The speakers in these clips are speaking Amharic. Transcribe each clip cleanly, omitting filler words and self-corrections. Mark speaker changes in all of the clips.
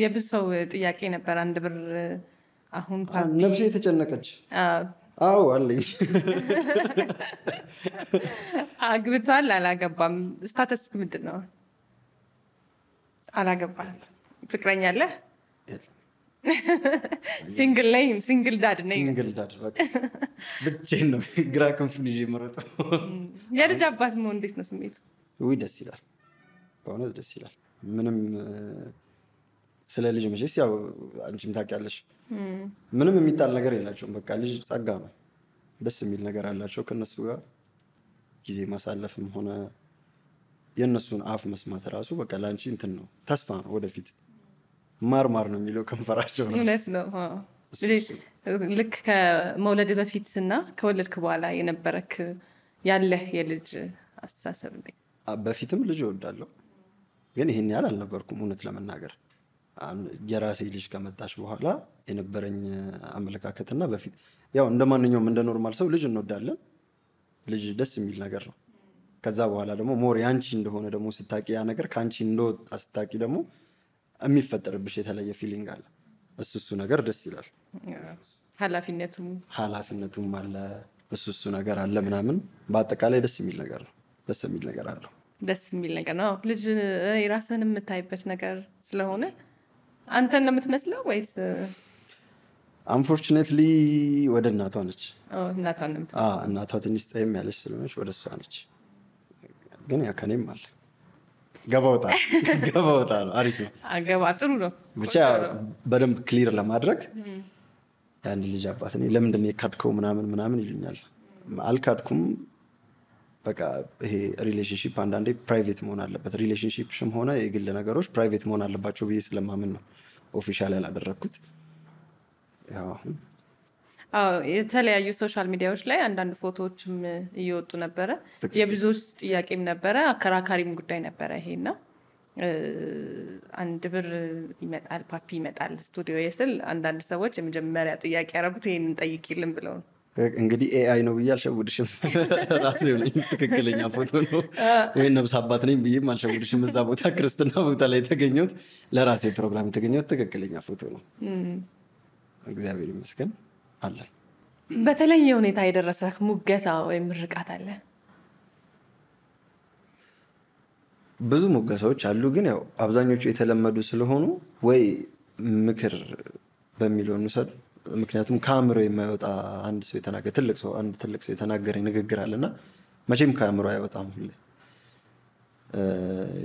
Speaker 1: የብዙ ሰው ጥያቄ ነበር አንድ ብር አሁን ፓፒ
Speaker 2: ነፍሴ የተጨነቀች አዎ አለኝ
Speaker 1: አግብቷል አላገባም ስታተስ ምንድነው አላገባም ፍቅረኛ አለ ሲንግል ዳድ ነኝ
Speaker 2: ሲንግል ዳድ በቃ ብቻዬን ነው ግራ ክንፉን ይዤ መረጠው
Speaker 1: የልጅ አባት መሆን እንዴት ነው ስሜቱ
Speaker 2: ወይ ደስ ይላል በእውነት ደስ ይላል ምንም ስለ ልጅ መቼስ ያው አንቺም ታውቂያለሽ ምንም የሚጣል ነገር የላቸውም በቃ ልጅ ጸጋ ነው ደስ የሚል ነገር አላቸው ከነሱ ጋር ጊዜ ማሳለፍም ሆነ የነሱን አፍ መስማት ራሱ በቃ ላንቺ እንትን ነው ተስፋ ነው ወደፊት ማርማር ነው የሚለው ከንፈራቸው ነው
Speaker 1: እውነት ነው ልክ ከመውለድ በፊትና ከወለድክ በኋላ የነበረክ ያለህ የልጅ አስተሳሰብ እንዴ
Speaker 2: በፊትም ልጅ እወዳለሁ ግን ይሄን ያህል አልነበርኩም እውነት ለመናገር የራሴ ልጅ ከመጣች በኋላ የነበረኝ አመለካከትና በፊት ያው እንደማንኛውም እንደ ኖርማል ሰው ልጅ እንወዳለን ልጅ ደስ የሚል ነገር ነው ከዛ በኋላ ደግሞ ሞር ያንቺ እንደሆነ ደግሞ ስታቂ ያ ነገር ካንቺ እንደወጣ ስታቂ ደግሞ የሚፈጠርብሽ የተለየ ፊሊንግ አለ እሱ ነገር ደስ ይላል ኃላፊነቱም አለ እሱ ነገር አለ ምናምን በአጠቃላይ ደስ የሚል ነገር ነው ደስ የሚል ነገር ነው
Speaker 1: ልጅ ራስህን የምታይበት ነገር ስለሆነ አንተን ነው የምትመስለው ወይስ
Speaker 2: አንፎርቹኔትሊ ወደ እናቷ ነች እናቷ ትንሽ ጸየም ያለች ስለሆነች ወደ እሷ ነች ግን ያ ከኔም አለ ገባ ወጣ ነው አሪፍ ነው
Speaker 1: ጥሩ ነው
Speaker 2: ብቻ በደንብ ክሊር ለማድረግ ያን ልጅ አባት እኔ ለምንድን ነው የካድከው ምናምን ይሉኛል አልካድኩም በቃ ይሄ ሪሌሽንሺፕ አንዳንዴ ፕራይቬት መሆን አለበት ሪሌሽንሺፕሽም ሆነ የግል ነገሮች ፕራይቬት መሆን አለባቸው ብዬ ስለማምን ነው ኦፊሻል ያላደረኩት
Speaker 1: የተለያዩ ሶሻል ሚዲያዎች ላይ አንዳንድ ፎቶዎችም እየወጡ ነበረ የብዙዎች ጥያቄም ነበረ አከራካሪም ጉዳይ ነበረ ይሄና አንድ ብር ይመጣል ፓፒ ይመጣል ስቱዲዮ የስል አንዳንድ ሰዎች የመጀመሪያ ጥያቄ ያረጉት ይሄንን ጠይቂልን ብለው ነው
Speaker 2: እንግዲህ ኤአይ ነው ብዬ አልሸውድሽም ራሴ ነኝ ትክክለኛ ፎቶ ነው ወይ ነብስ አባት ነኝ ብዬ አልሸውድሽም እዛ ቦታ ክርስትና ቦታ ላይ የተገኘሁት ለራሴ ፕሮግራም የተገኘሁት ትክክለኛ ፎቶ ነው እግዚአብሔር ይመስገን አለ
Speaker 1: በተለየ ሁኔታ የደረሰህ ሙገሳ ወይም ምርቃት አለ
Speaker 2: ብዙ ሙገሳዎች አሉ ግን ያው አብዛኞቹ የተለመዱ ስለሆኑ ወይ ምክር በሚለው እንውሰድ ምክንያቱም ከአእምሮ የማይወጣ አንድ ትልቅ ሰው የተናገረኝ ንግግር አለና መቼም ከአእምሮ አይወጣም ሁሌ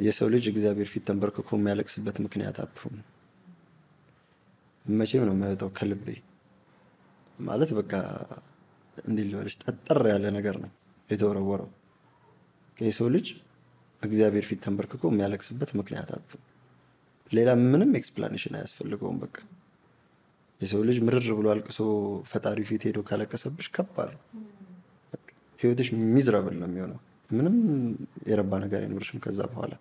Speaker 2: የሰው ልጅ እግዚአብሔር ፊት ተንበርክኮ የሚያለቅስበት ምክንያት አትሁን መቼም ነው የማይወጣው ከልቤ ማለት በቃ እንዲልበልሽ ጠጠር ያለ ነገር ነው የተወረወረው የሰው ልጅ እግዚአብሔር ፊት ተንበርክኮ የሚያለቅስበት ምክንያት አትሁን ሌላ ምንም ኤክስፕላኔሽን አያስፈልገውም በቃ የሰው ልጅ ምርር ብሎ አልቅሶ ፈጣሪ ፊት ሄዶ ካለቀሰብሽ ከባድ ህይወትሽ ሚዝራብል ነው የሚሆነው ምንም የረባ ነገር አይኖርሽም ከዛ በኋላ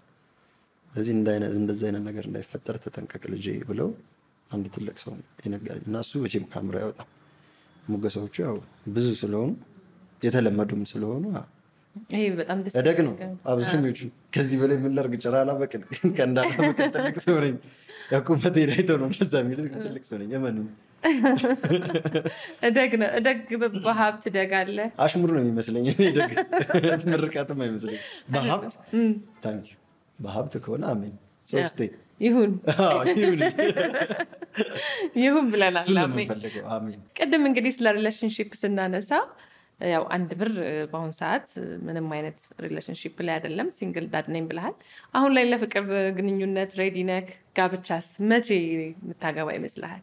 Speaker 2: ስለዚህ እንደዛ አይነት ነገር እንዳይፈጠር ተጠንቀቅ ልጄ ብለው አንድ ትልቅ ሰው የነገረኝ እና እሱ መቼም ካሜራ አይወጣም ሙገሳዎቹ ያው ብዙ ስለሆኑ የተለመዱም ስለሆኑ
Speaker 1: ይሄ በጣም ደስ
Speaker 2: እደግ ነው አብዛኞቹ ከዚህ በላይ ምን ላድርግ ጭራላ በቅን ከእንዳላ በቅን ትልቅ ሰው ነኝ ያቁመት ሄዳይቶ ነው እንደዛ የሚል ትልቅ ሰው ነኝ የማን
Speaker 1: እደግ በሀብት እደጋለ
Speaker 2: አሽሙር ነው የሚመስለኝ እኔ እደግ ምርቃትም አይመስለኝ በሀብት ታንክ ዩ በሀብት ከሆነ አሜን ሶስቴ
Speaker 1: ይሁን ብለናል
Speaker 2: አሜን
Speaker 1: ቅድም እንግዲህ ስለ ሪሌሽንሺፕ ስናነሳ ያው አንድ ብር በአሁን ሰዓት ምንም አይነት ሪሌሽንሺፕ ላይ አይደለም ሲንግል ዳድ ነኝ ብለሃል አሁን ላይ ለፍቅር ግንኙነት ሬዲ ነህ ጋብቻስ መቼ የምታገባ ይመስልሃል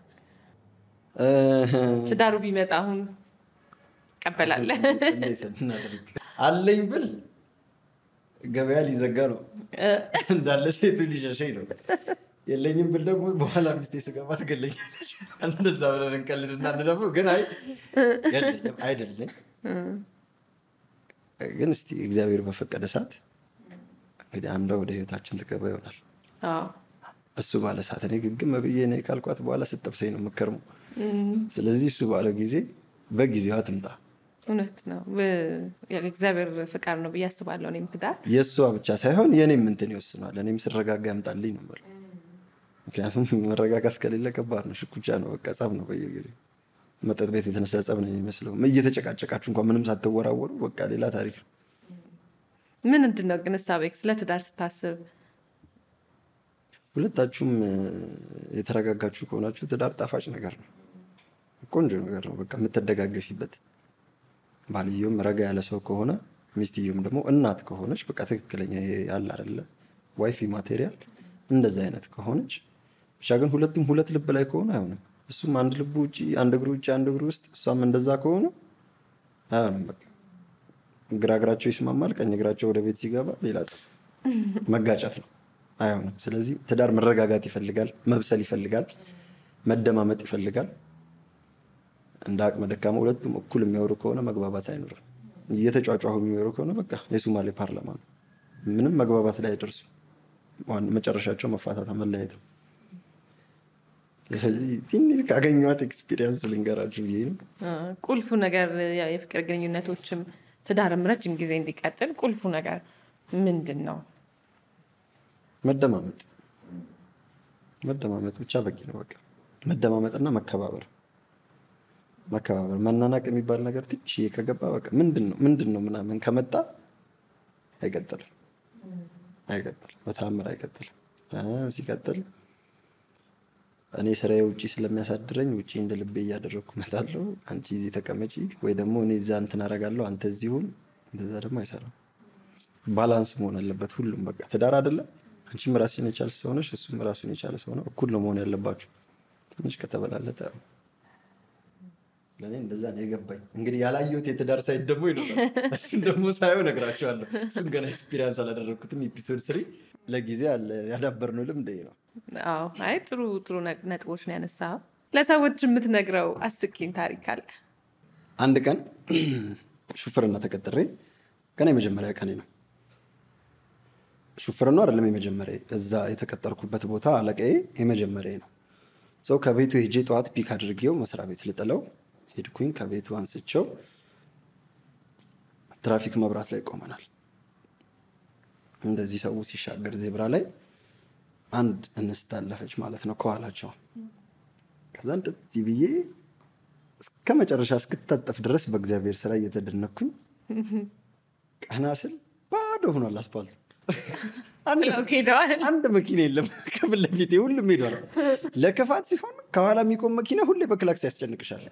Speaker 1: ትዳሩ ቢመጣ አሁን ቀበላለህ
Speaker 2: አለኝ ብል ገበያ ሊዘጋ ነው እንዳለ ሴቱ ሊሸሸኝ ነው የለኝም ብል ደግሞ በኋላ ሚስቴ ስገባ ትገለኛለች እንደዛ ብለን እንቀልድና እንለፈው ግን አይደለም ግን እስቲ እግዚአብሔር በፈቀደ ሰዓት እንግዲህ አንዷ ወደ ህይወታችን ትገባ ይሆናል እሱ ባለ ሰዓት እኔ ግግም ብዬ ነው ካልኳት በኋላ ስትጠብሰኝ ነው የምከርመው ስለዚህ እሱ ባለ ጊዜ በጊዜዋ ትምጣ
Speaker 1: እውነት ነው እግዚአብሔር ፍቃድ ነው ብዬ አስባለሁ እኔም ትዳር
Speaker 2: የእሷ ብቻ ሳይሆን የኔም እንትን ይወስናል እኔም ስረጋጋ ያምጣልኝ ነው ማለት ምክንያቱም መረጋጋት ከሌለ ከባድ ነው። ሽኩቻ ነው፣ በቃ ጸብ ነው። በየጊዜው መጠጥ ቤት የተነሳ ጸብ ነው የሚመስለው። እየተጨቃጨቃችሁ እንኳን ምንም ሳትወራወሩ በቃ ሌላ ታሪክ ነው።
Speaker 1: ምንድን ነው ግን እሳቤክ ስለ ትዳር ስታስብ?
Speaker 2: ሁለታችሁም የተረጋጋችሁ ከሆናችሁ ትዳር ጣፋጭ ነገር ነው፣ ቆንጆ ነገር ነው። በቃ የምትደጋገፊበት። ባልየውም ረጋ ያለ ሰው ከሆነ ሚስትየውም ደግሞ እናት ከሆነች በቃ ትክክለኛ ያለ አይደለ ዋይፊ ማቴሪያል እንደዛ አይነት ከሆነች ብቻ። ግን ሁለቱም ሁለት ልብ ላይ ከሆነ አይሆንም። እሱም አንድ ልብ ውጪ አንድ እግሩ ውጪ አንድ እግሩ ውስጥ፣ እሷም እንደዛ ከሆነ አይሆንም። በቃ ግራ እግራቸው ይስማማል፣ ቀኝ እግራቸው ወደ ቤት ሲገባ ሌላ መጋጨት ነው፣ አይሆንም። ስለዚህ ትዳር መረጋጋት ይፈልጋል፣ መብሰል ይፈልጋል፣ መደማመጥ ይፈልጋል። እንደ አቅመ ደካማ ሁለቱም እኩል የሚያወሩ ከሆነ መግባባት አይኖርም። እየተጫጫሁ የሚወሩ ከሆነ በቃ የሶማሌ ፓርላማ ነው። ምንም መግባባት ላይ አይደርሱም። መጨረሻቸው መፋታት፣ መለያየት ነው። ስለዚህ ትንሽ ካገኘኋት ኤክስፒሪየንስ ልንገራችሁ ብዬ ነው።
Speaker 1: ቁልፉ ነገር የፍቅር ግንኙነቶችም ትዳርም ረጅም ጊዜ እንዲቀጥል ቁልፉ ነገር ምንድን ነው?
Speaker 2: መደማመጥ ብቻ በቂ ነው። በቃ መደማመጥና መከባበር። መናናቅ የሚባል ነገር ትንሽ ከገባ በቃ ምንድን ነው ምናምን ከመጣ አይቀጥልም፣ በተአምር አይቀጥልም። ሲቀጥል እኔ ስራዬ ውጪ ስለሚያሳድረኝ ውጪ እንደ ልቤ እያደረግኩ እመጣለሁ፣ አንቺ እዚህ ተቀመጪ፣ ወይ ደግሞ እኔ እዛ እንትን አደርጋለሁ አንተ እዚህ ሁን። እንደዛ ደግሞ አይሰራም። ባላንስ መሆን አለበት ሁሉም። በቃ ትዳር አይደለም አንቺም ራስሽን የቻልሽ ሰው ነሽ፣ እሱም ራሱን የቻለ ሰው ነው። እኩል ነው መሆን ያለባችሁ። ትንሽ ከተበላለጠ ለኔ እንደዛ ነው የገባኝ። እንግዲህ ያላየሁት የትዳር ሳይት ደግሞ ይኖራል። እሱን ደግሞ ሳይሆን እነግራችኋለሁ። እሱን ገና ኤክስፒሪየንስ አላደረኩትም። ኤፒሶድ 3 ለጊዜ አለ ያዳበርነው ልምድ ነው።
Speaker 1: አዎ፣ አይ ጥሩ ነጥቦች ነው ያነሳው። ለሰዎች የምትነግረው አስቂኝ ታሪክ አለ?
Speaker 2: አንድ ቀን ሹፍርና ተቀጥሬ ገና የመጀመሪያ ቀኔ ነው። ሹፍርና አይደለም የመጀመሪያ፣ እዛ የተቀጠርኩበት ቦታ አለቃዬ የመጀመሪያ ነው። ሰው ከቤቱ ሄጄ ጠዋት ፒክ አድርጌው መስሪያ ቤት ልጥለው ሄድኩኝ። ከቤቱ አንስቼው ትራፊክ መብራት ላይ ቆመናል። እንደዚህ ሰው ሲሻገር ዜብራ ላይ አንድ እንስት አለፈች ማለት ነው ከኋላቸው። ከዛ እንደዚህ ብዬ እስከ መጨረሻ እስክታጠፍ ድረስ በእግዚአብሔር ስራ እየተደነኩኝ ቀና ስል ባዶ ሆኗል አስፓልት። አንድ መኪና የለም ከፊት ለፊቴ፣ ሁሉም ሄዷል። ለክፋት ሲሆን ከኋላ የሚቆም መኪና ሁሌ በክላክስ ያስጨንቅሻል።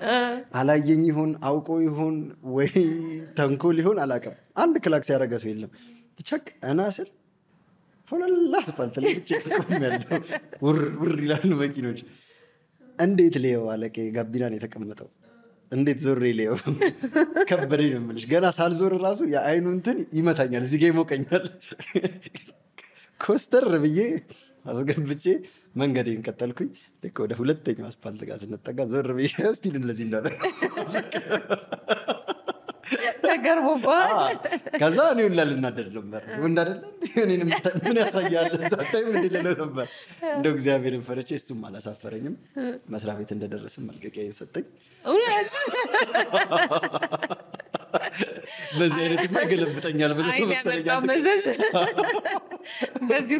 Speaker 2: አላየኝ ይሆን አውቆ ይሆን ወይ ተንኮል ይሆን አላውቅም። አንድ ክላክስ ያደረገ ሰው የለም። ቸክ እና ስል ሁላ አስፋልት ላይ ብቻ ቆሜያለሁ። ውር ይላሉ መኪኖች። እንዴት ሌው አለቄ ጋቢናን የተቀመጠው እንዴት ዞሬ ሌው ከበደኝ ነው የምልሽ። ገና ሳልዞር ራሱ የአይኑ እንትን ይመታኛል፣ እዚህ ጋ ይሞቀኛል። ኮስተር ብዬ አስገብቼ መንገዴን ቀጠልኩኝ። ልክ ወደ ሁለተኛው አስፓልት ጋር ስንጠጋ ዞር ብዬ ስቲል እንደዚህ እንዳለ
Speaker 1: ተገርሞባል።
Speaker 2: ከዛ እኔ ሁላ ልናደድ ነበር። እንዳደለ ምን ያሳያል ዛታይ ምን ልለው ነበር። እንደው እግዚአብሔርን ፈርቼ እሱም አላሳፈረኝም። መስሪያ ቤት እንደደረስን መልቀቂያዬን ሰጠኝ።
Speaker 1: እውነት
Speaker 2: በዚህ አይነት ይገለብጠኛል ብሎ መሰለኛል። በዚሁ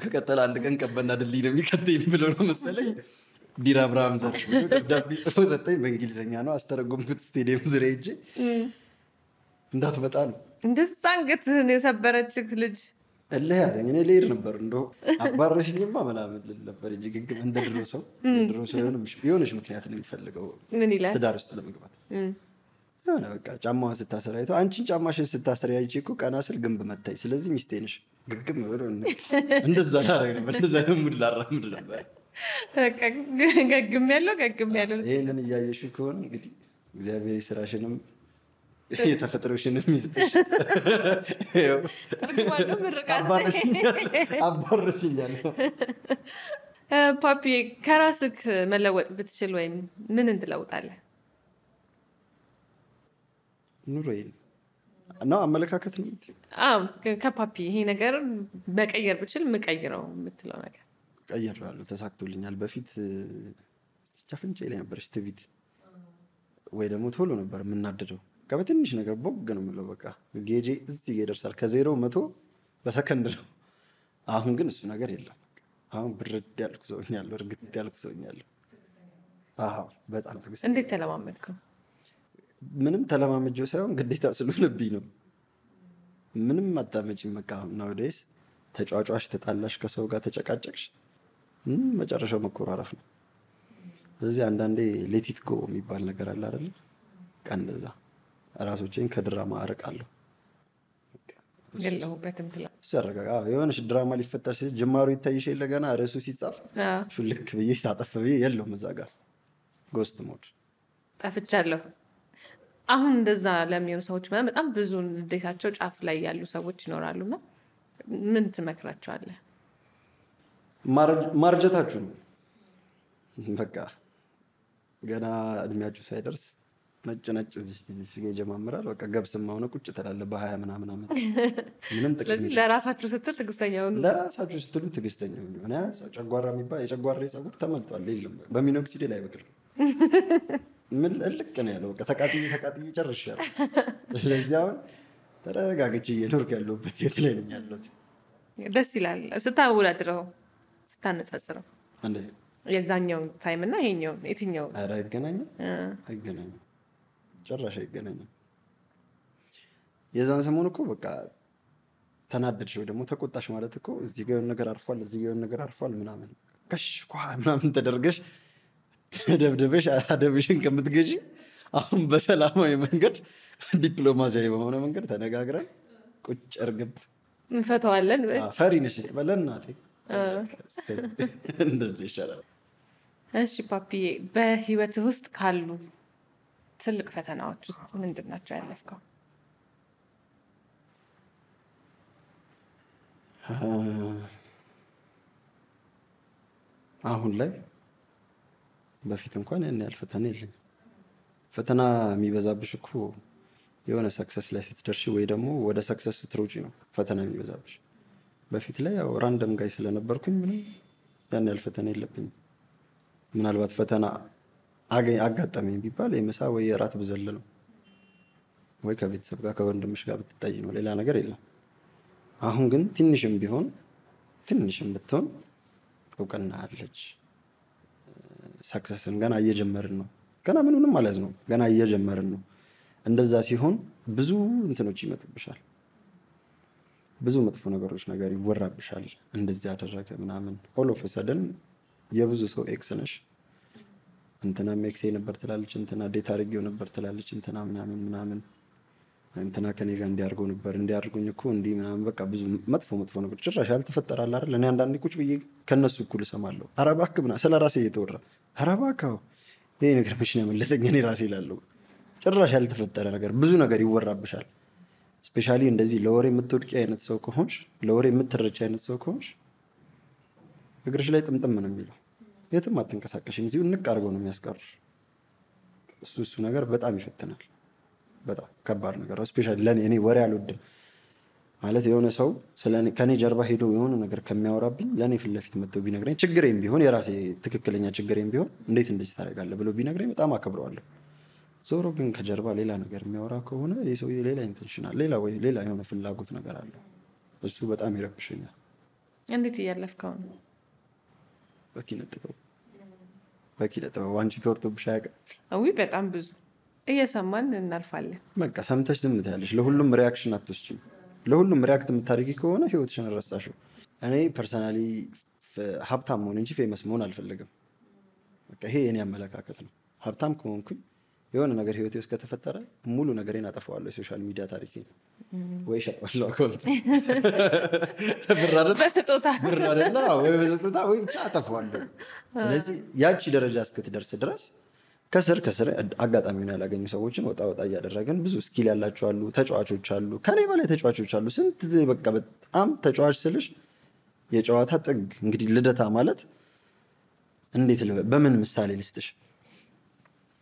Speaker 2: ከቀጠለ አንድ ቀን ቀበና ድልድይ ነው የሚከተኝ ብሎ ነው መሰለኝ። ዲራ አብርሃም ዘርፍ ደብዳቤ ጽፎ ሰጠኝ። በእንግሊዝኛ ነው አስተረጎምኩት። ስቴዲየም ዙሪያ ሄጄ እንዳትመጣ ነው።
Speaker 1: እንደዛ አንገትህን የሰበረችህ ልጅ
Speaker 2: እልህ ያዘኝ። እኔ ልሄድ ነበር እንደው አባረሽኝማ ምናምን ልል ነበር እንጂ ግግም እንደ ድሮ ሰው የሆነች ምክንያት ነው የሚፈልገው ትዳር ውስጥ ለመግባት። የሆነ በቃ ጫማዋን ስታሰር አይተው አንቺን ጫማሽን ስታሰር ያይቼ እኮ ቀና ስል ግንብ መታኝ። ስለዚህ ሚስቴ ነሽ ግግም ብሎ እንደዛ ላደርግ ነበር። እንደዛ ሙድ ላራምድ ነበር።
Speaker 1: ገግም ያለው
Speaker 2: ይህንን እያየሽ ከሆነ እንግዲህ እግዚአብሔር የስራሽንም የተፈጥሮሽንም ይስጥሽ። አባረሽኛል።
Speaker 1: ፓፒ ከራስህ መለወጥ ብትችል ወይም ምን እንትለውጣለህ?
Speaker 2: ኑሮዬን እና አመለካከት ነው።
Speaker 1: ከፓፒ ይሄ ነገር መቀየር ብችል የምቀይረው የምትለው ነገር?
Speaker 2: ቀይሬዋለሁ፣ ተሳክቶልኛል። በፊት ጫፍንጬ ላይ ነበረች ትዕቢት፣ ወይ ደግሞ ቶሎ ነበር የምናደደው። በትንሽ ነገር ቦግ ነው የምለው። በቃ ጌጄ እዚህ ይደርሳል። ከ0 100 በሰከንድ ነው። አሁን ግን እሱ ነገር የለም። አሁን ብርድ ያልኩ ሰውኛለሁ፣ እርግጥ ያልኩ ሰውኛለሁ። አዎ በጣም ትዕግስት።
Speaker 1: እንዴት ተለማመድከው?
Speaker 2: ምንም ተለማመጀው ሳይሆን ግዴታ ስለሆነብኝ ነው። ምንም አታመጪም። በቃ ናውዴስ ተጫዋጫሽ፣ ተጣላሽ፣ ከሰው ጋር ተጨቃጨቅሽ፣ መጨረሻው መኮራረፍ ነው። ስለዚህ አንዳንዴ ሌቲት ጎ የሚባል ነገር አለ አይደል? እንደዛ ራሶቼን ከድራማ አርቃለሁ።
Speaker 1: የለሁበትም ትላ
Speaker 2: እሱ ያረጋጋ። የሆነሽ ድራማ ሊፈጠር ሲል ጅማሩ ይታይሽ የለ ገና ርዕሱ ሲጻፍ ሹልክ ብዬ ታጠፍ ብዬ የለውም እዛ ጋር ጎስት ሞድ
Speaker 1: ጠፍቻለሁ። አሁን እንደዛ ለሚሆኑ ሰዎች በጣም ብዙ ንዴታቸው ጫፍ ላይ ያሉ ሰዎች ይኖራሉና ምን ትመክራቸዋለህ?
Speaker 2: ማርጀታችሁ ነው በቃ። ገና እድሜያችሁ ሳይደርስ ነጭ ይጀማምራል። በቃ ገብስማ ሆነ ቁጭ ትላለህ በ20 ምናምን ዓመት። ምንም ጥቅም
Speaker 1: ስለዚህ ለራሳችሁ ስትል ትዕግስተኛ ሁኑ።
Speaker 2: ለራሳችሁ ስትሉ ትዕግስተኛ ሁኑ። እኔ ጨጓራ የሚባል የጨጓራ ፀጉር ተመልጧል። የለም በሚኖክሲዲ ላይ በቅር ምን እልቅ ነው ያለው። በቃ ተቃጥዬ ጨርሻለሁ። ስለዚህ አሁን ተረጋግቼ እየኖርኩ ያለሁበት የት ላይ ነኝ ያለሁት?
Speaker 1: ደስ ይላል ስታወዳድረው፣ ስታነጻጽረው
Speaker 2: እንዴ
Speaker 1: የዛኛው ታይም እና ይሄኛው የትኛው?
Speaker 2: ኧረ አይገናኝም፣ ጭራሽ አይገናኝም። የዛን ሰሞን እኮ በቃ ተናደድሽ ወይ ደግሞ ተቆጣሽ ማለት እኮ እዚህ ጋር የሆነ ነገር አርፏል፣ እዚህ ጋር የሆነ ነገር አርፏል ምናምን ከሽኳ ምናምን ተደርገሽ ተደብደበሽ አደብሽን ከምትገዢ አሁን በሰላማዊ መንገድ ዲፕሎማሲያዊ በሆነ መንገድ ተነጋግረን ቁጭ እርግብ
Speaker 1: እንፈተዋለን።
Speaker 2: ፈሪ ነሽ በለን እናቴ፣ እንደዚህ ይሻላል።
Speaker 1: እሺ ፓፒዬ፣ በህይወትህ ውስጥ ካሉ ትልቅ ፈተናዎች ውስጥ ምንድን ናቸው ያለፍከው?
Speaker 2: አሁን ላይ በፊት እንኳን ያን ያህል ፈተና የለኝም። ፈተና የሚበዛብሽ እኮ የሆነ ሰክሰስ ላይ ስትደርሺ ወይ ደግሞ ወደ ሰክሰስ ስትሮጪ ነው ፈተና የሚበዛብሽ። በፊት ላይ ያው ራንደም ጋይ ስለነበርኩኝ ምንም ያን ያህል ፈተና የለብኝም። ምናልባት ፈተና አጋጠመኝ ቢባል የምሳ ወይ የራት ብዘል ነው ወይ ከቤተሰብ ጋር ከወንድምሽ ጋር ብትታይ ነው፣ ሌላ ነገር የለም። አሁን ግን ትንሽም ብትሆን እውቅና አለች። ሰክሰስን ገና እየጀመርን ነው። ገና ምንም ማለት ነው፣ ገና እየጀመርን ነው። እንደዛ ሲሆን ብዙ እንትኖች ይመጡብሻል፣ ብዙ መጥፎ ነገር ይወራብሻል። እንደዚህ ያደረገ ምናምን ኦል ኦፍ ሰደን የብዙ ሰው ኤክስ ነሽ። እንትናም ኤክሴ ነበር ትላለች፣ እንትና ዴት አድርጌው ነበር ትላለች፣ እንትና ምናምን እንትና ከኔ ጋር እንዲያርገው ነበር እንዲያርጉኝ እኮ እንዲህ ምናምን በቃ ብዙ መጥፎ ነገር ጭራሽ ያልተፈጠራል አይደል? እኔ አንዳንዴ ቁጭ ብዬ ከነሱ እኩል እሰማለሁ። ኧረ እባክህ ምናምን ስለ ራሴ እየተወራ ኧረ እባክህ ይሄ ነገር መች ነው ያመለጠኝ እኔ ራሴ እላለሁ። ጭራሽ ያልተፈጠረ ነገር ብዙ ነገር ይወራብሻል። ስፔሻሊ እንደዚህ ለወሬ የምትወድቂ አይነት ሰው ከሆንሽ፣ ለወሬ የምትረጭ አይነት ሰው ከሆንሽ እግርሽ ላይ ጥምጥም ነው የሚለው። የትም አትንቀሳቀሽም፣ እዚሁ እንቅ አድርገው ነው የሚያስቀርሽ። እሱ ነገር በጣም ይፈትናል። በጣም ከባድ ነገር ነው። ስፔሻሊ ለኔ እኔ ወሬ አልወድም ማለት የሆነ ሰው ከኔ ጀርባ ሄዶ የሆነ ነገር ከሚያወራብኝ ለኔ ፊት ለፊት መጥቶ ቢነግረኝ ችግሬም ቢሆን የራሴ ትክክለኛ ችግሬም ቢሆን እንዴት እንደዚህ ታደርጋለህ ብሎ ቢነግረኝ በጣም አከብረዋለሁ። ዞሮ ግን ከጀርባ ሌላ ነገር የሚያወራ ከሆነ የሰውዬ ሌላ ኢንቴንሽናል ሌላ የሆነ ፍላጎት ነገር አለ። እሱ በጣም ይረብሸኛል።
Speaker 1: እንዴት እያለፍከው ነው?
Speaker 2: በኪነ ጥበብ አንቺ ተወርቶብሽ አያውቅም?
Speaker 1: ውይ በጣም ብዙ እየሰማን እናልፋለን።
Speaker 2: በቃ ሰምተሽ ዝም ትያለሽ። ለሁሉም ሪያክሽን አትወስጂም። ለሁሉም ሪያክት የምታደርጊ ከሆነ ህይወትሽን ረሳሽው። እኔ ፐርሰናሊ ሀብታም መሆን እንጂ ፌመስ መሆን አልፈልግም። በቃ ይሄ የኔ አመለካከት ነው። ሀብታም ከሆንኩኝ የሆነ ነገር ህይወቴ ውስጥ ከተፈጠረ ሙሉ ነገሬን አጠፋዋለሁ። የሶሻል ሚዲያ ታሪኬን ወይ እሸጠዋለሁ አካውንት ብር አይደለ ወይ በስጦታ ወይ ብቻ አጠፋዋለሁ። ስለዚህ ያቺ ደረጃ እስክትደርስ ድረስ ከስር አጋጣሚውን ያላገኙ ሰዎችን ወጣ እያደረግን ብዙ ስኪል ያላቸው አሉ፣ ተጫዋቾች አሉ፣ ከኔ በላይ ተጫዋቾች አሉ። ስንት በቃ በጣም ተጫዋች ስልሽ የጨዋታ ጥግ እንግዲህ ልደታ ማለት እንዴት በምን ምሳሌ ልስጥሽ?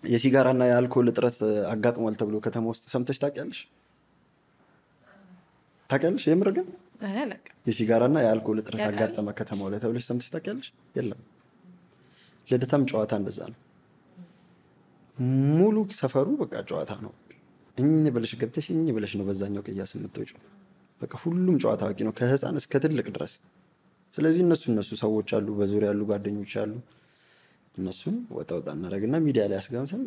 Speaker 2: የሲጋራና የአልኮል እጥረት አጋጥሟል ተብሎ ከተማ ውስጥ ሰምተሽ ታውቂያለሽ? የምር ግን የሲጋራና የአልኮል እጥረት አጋጠመ ከተማው ላይ ተብለሽ ሰምተሽ ታውቂያለሽ? የለም። ልደታም ጨዋታ እንደዛ ነው። ሙሉ ሰፈሩ በቃ ጨዋታ ነው። እኝ ብለሽ ገብተሽ እኝ ብለሽ ነው በዛኛው ቅያስ የምትወጪው። በቃ ሁሉም ጨዋታ አዋቂ ነው ከህፃን እስከ ትልቅ ድረስ። ስለዚህ እነሱ ሰዎች አሉ፣ በዙሪያ ያሉ ጓደኞች አሉ። እነሱን ወጣ እናደርግና ሚዲያ ላይ አስገብተን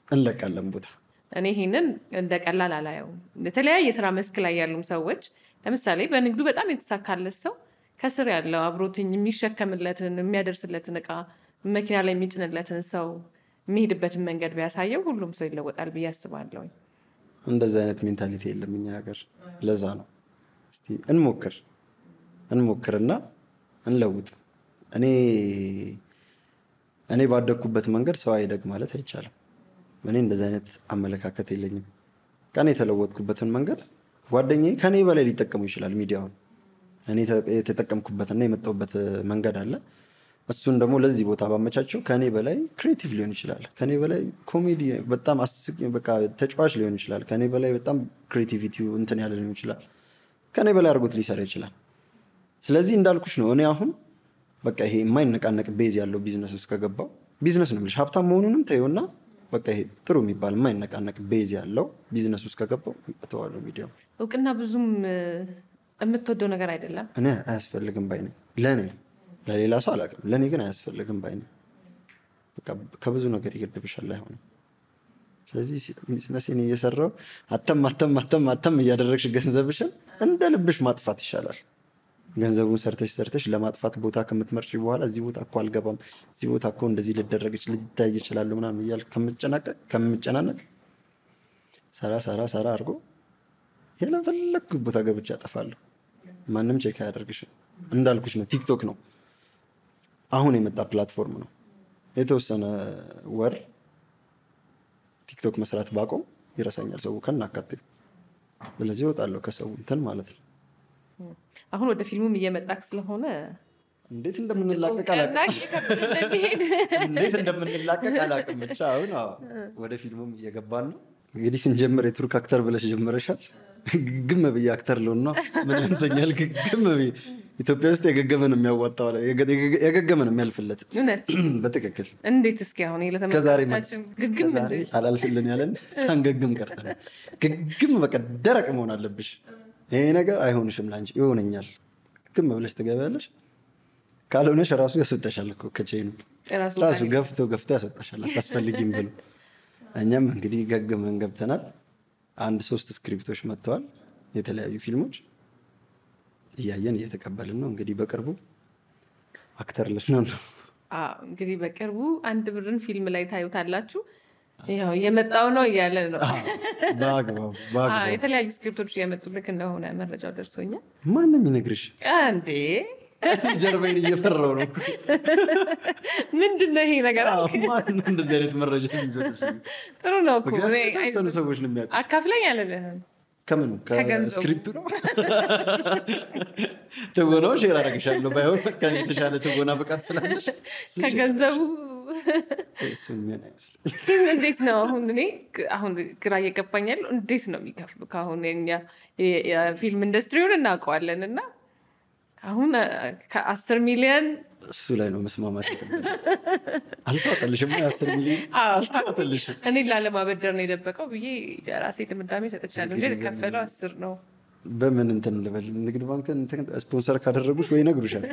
Speaker 2: እንለቃለን ቦታ።
Speaker 1: እኔ ይሄንን እንደ ቀላል አላየውም። የተለያየ ስራ መስክ ላይ ያሉም ሰዎች ለምሳሌ በንግዱ በጣም የተሳካለት ሰው ከስር ያለው አብሮትኝ የሚሸከምለትን የሚያደርስለትን እቃ መኪና ላይ የሚጭንለትን ሰው የሚሄድበትን መንገድ ቢያሳየው ሁሉም ሰው ይለወጣል ብዬ አስባለሁ።
Speaker 2: እንደዚህ አይነት ሜንታሊቲ የለም እኛ ሀገር። ለዛ ነው እስቲ እንሞክርና እንለውጥ። እኔ ባደግኩበት መንገድ ሰው አይደግ ማለት አይቻልም። እኔ እንደዚህ አይነት አመለካከት የለኝም። ከኔ የተለወጥኩበትን መንገድ ጓደኛዬ ከኔ በላይ ሊጠቀሙ ይችላል ሚዲያውን። እኔ የተጠቀምኩበትና የመጣሁበት መንገድ አለ። እሱን ደግሞ ለዚህ ቦታ ባመቻቸው ከኔ በላይ ክሬቲቭ ሊሆን ይችላል። ከኔ በላይ ኮሜዲ በጣም አስቂኝ በቃ ተጫዋች ሊሆን ይችላል። ከኔ በላይ በጣም ክሬቲቪቲው እንትን ያለ ሊሆን ይችላል። ከኔ በላይ አድርጎት ሊሰራ ይችላል። ስለዚህ እንዳልኩሽ ነው። እኔ አሁን በቃ ይሄ የማይነቃነቅ ቤዝ ያለው ቢዝነስ ውስጥ ከገባው ቢዝነስ ነው የምልሽ። ሀብታም መሆኑንም ተይውና በቃ ይሄ ጥሩ የሚባል የማይነቃነቅ ቤዝ ያለው ቢዝነስ ውስጥ ከገባው እተዋለሁ ሚዲያው።
Speaker 1: እውቅና ብዙም የምትወደው ነገር አይደለም።
Speaker 2: እኔ አያስፈልግም ባይ ነኝ። ለሌላ ሰው አላውቅም፣ ለእኔ ግን አያስፈልግም ባይ ነኝ። በቃ ከብዙ ነገር ይገድብሻል፣ አይሆንም። ስለዚህ ቢዝነስን እየሰራው አተም እያደረግሽ ገንዘብሽን እንደ ልብሽ ማጥፋት ይሻላል። ገንዘቡን ሰርተሽ ለማጥፋት ቦታ ከምትመርጪ በኋላ እዚህ ቦታ እኮ አልገባም፣ እዚህ ቦታ እኮ እንደዚህ ልታይ ይችላል ምናምን እያልኩ ከምጨናነቅ ሰራ አድርጎ የፈለግኩት ቦታ ገብቼ አጠፋለሁ። ማንም ቼክ አያደርግሽም። እንዳልኩሽ ነው፣ ቲክቶክ ነው አሁን የመጣ ፕላትፎርም ነው። የተወሰነ ወር ቲክቶክ መስራት ባቆም ይረሳኛል ሰው ከናካቴው። ስለዚህ እወጣለሁ ከሰው እንትን ማለት ነው።
Speaker 1: አሁን ወደ ፊልሙም እየመጣክ ስለሆነ
Speaker 2: እንዴት እንደምንላቀቅ አላውቅም። ብቻ አሁን ወደ ፊልሙም እየገባን ነው። እንግዲህ ስንጀምር የቱርክ አክተር ብለሽ ጀምረሻል። ግግም ብዬ አክተር ልሆን ነው። ምን ያንሰኛል? ግግም ብዬ ኢትዮጵያ ውስጥ የገገመ ነው የሚያዋጣው፣ የገገመ ነው የሚያልፍለት። በትክክል
Speaker 1: እንዴት? እስኪ አሁን
Speaker 2: ከዛሬ አላልፍልን ያለን ሳንገግም ቀርተን ግግም በቃ ደረቅ መሆን አለብሽ። ይሄ ነገር አይሆንሽም፣ ላንቺ ይሆነኛል። ግግም ብለሽ ትገቢያለሽ። ካልሆነሽ ራሱ ያስወጣሻል እኮ ከቼኑ ራሱ ገፍቶ ያስወጣሻል አታስፈልጊም ብሎ። እኛም እንግዲህ ገግመን ገብተናል። 3 ስክሪፕቶች መጥተዋል፣ የተለያዩ ፊልሞች እያየን እየተቀበልን ነው። እንግዲህ በቅርቡ አክተር ልንሆን ነው።
Speaker 1: እንግዲህ በቅርቡ 1 ብርን ፊልም ላይ ታዩታላችሁ። ያው የመጣው ነው እያለ ነው።
Speaker 2: በአግባቡ
Speaker 1: የተለያዩ ስክሪፕቶች እየመጡልክ እንደሆነ መረጃው ደርሶኛል።
Speaker 2: ማንም ይነግርሽ
Speaker 1: እንዴ?
Speaker 2: ጀርባዬን እየፈራው ነው።
Speaker 1: ምንድነው ይሄ ነገር?
Speaker 2: ማንም እንደዚህ አይነት መረጃ የሚሰጥሽ
Speaker 1: ጥሩ ነው እኮ።
Speaker 2: የተወሰኑ ሰዎች ነው የሚያውቁት።
Speaker 1: አካፍለኝ አልልህም።
Speaker 2: ከምኑ ከስክሪፕቱ ነው። ትወናው ሼር አደረግሻለሁ። ባይሆን ከኔ የተሻለ ትወና ብቃት ስላለሽ
Speaker 1: ከገንዘቡ
Speaker 2: እሱን ምን አይመስል።
Speaker 1: ግን እንዴት ነው አሁን ግራ እየገባኝ ያለው እንዴት ነው የሚከፍሉ? ከአሁን የኛ የፊልም ኢንዱስትሪውን እናውቀዋለን እና አሁን ከ10 ሚሊዮን
Speaker 2: እሱ ላይ ነው መስማማት ይፈልጋል። አልተዋጠልሽም? 10 ሚሊዮን አልተዋጠልሽም።
Speaker 1: እኔ ላለማበደር ነው የደበቀው ብዬ የራሴ ድምዳሜ ሰጥቻለሁ እንጂ ከፈለው 10 ነው።
Speaker 2: በምን እንትን ልበል? ንግድ ባንክ ስፖንሰር ካደረጉሽ ወይ ነግሩሻል።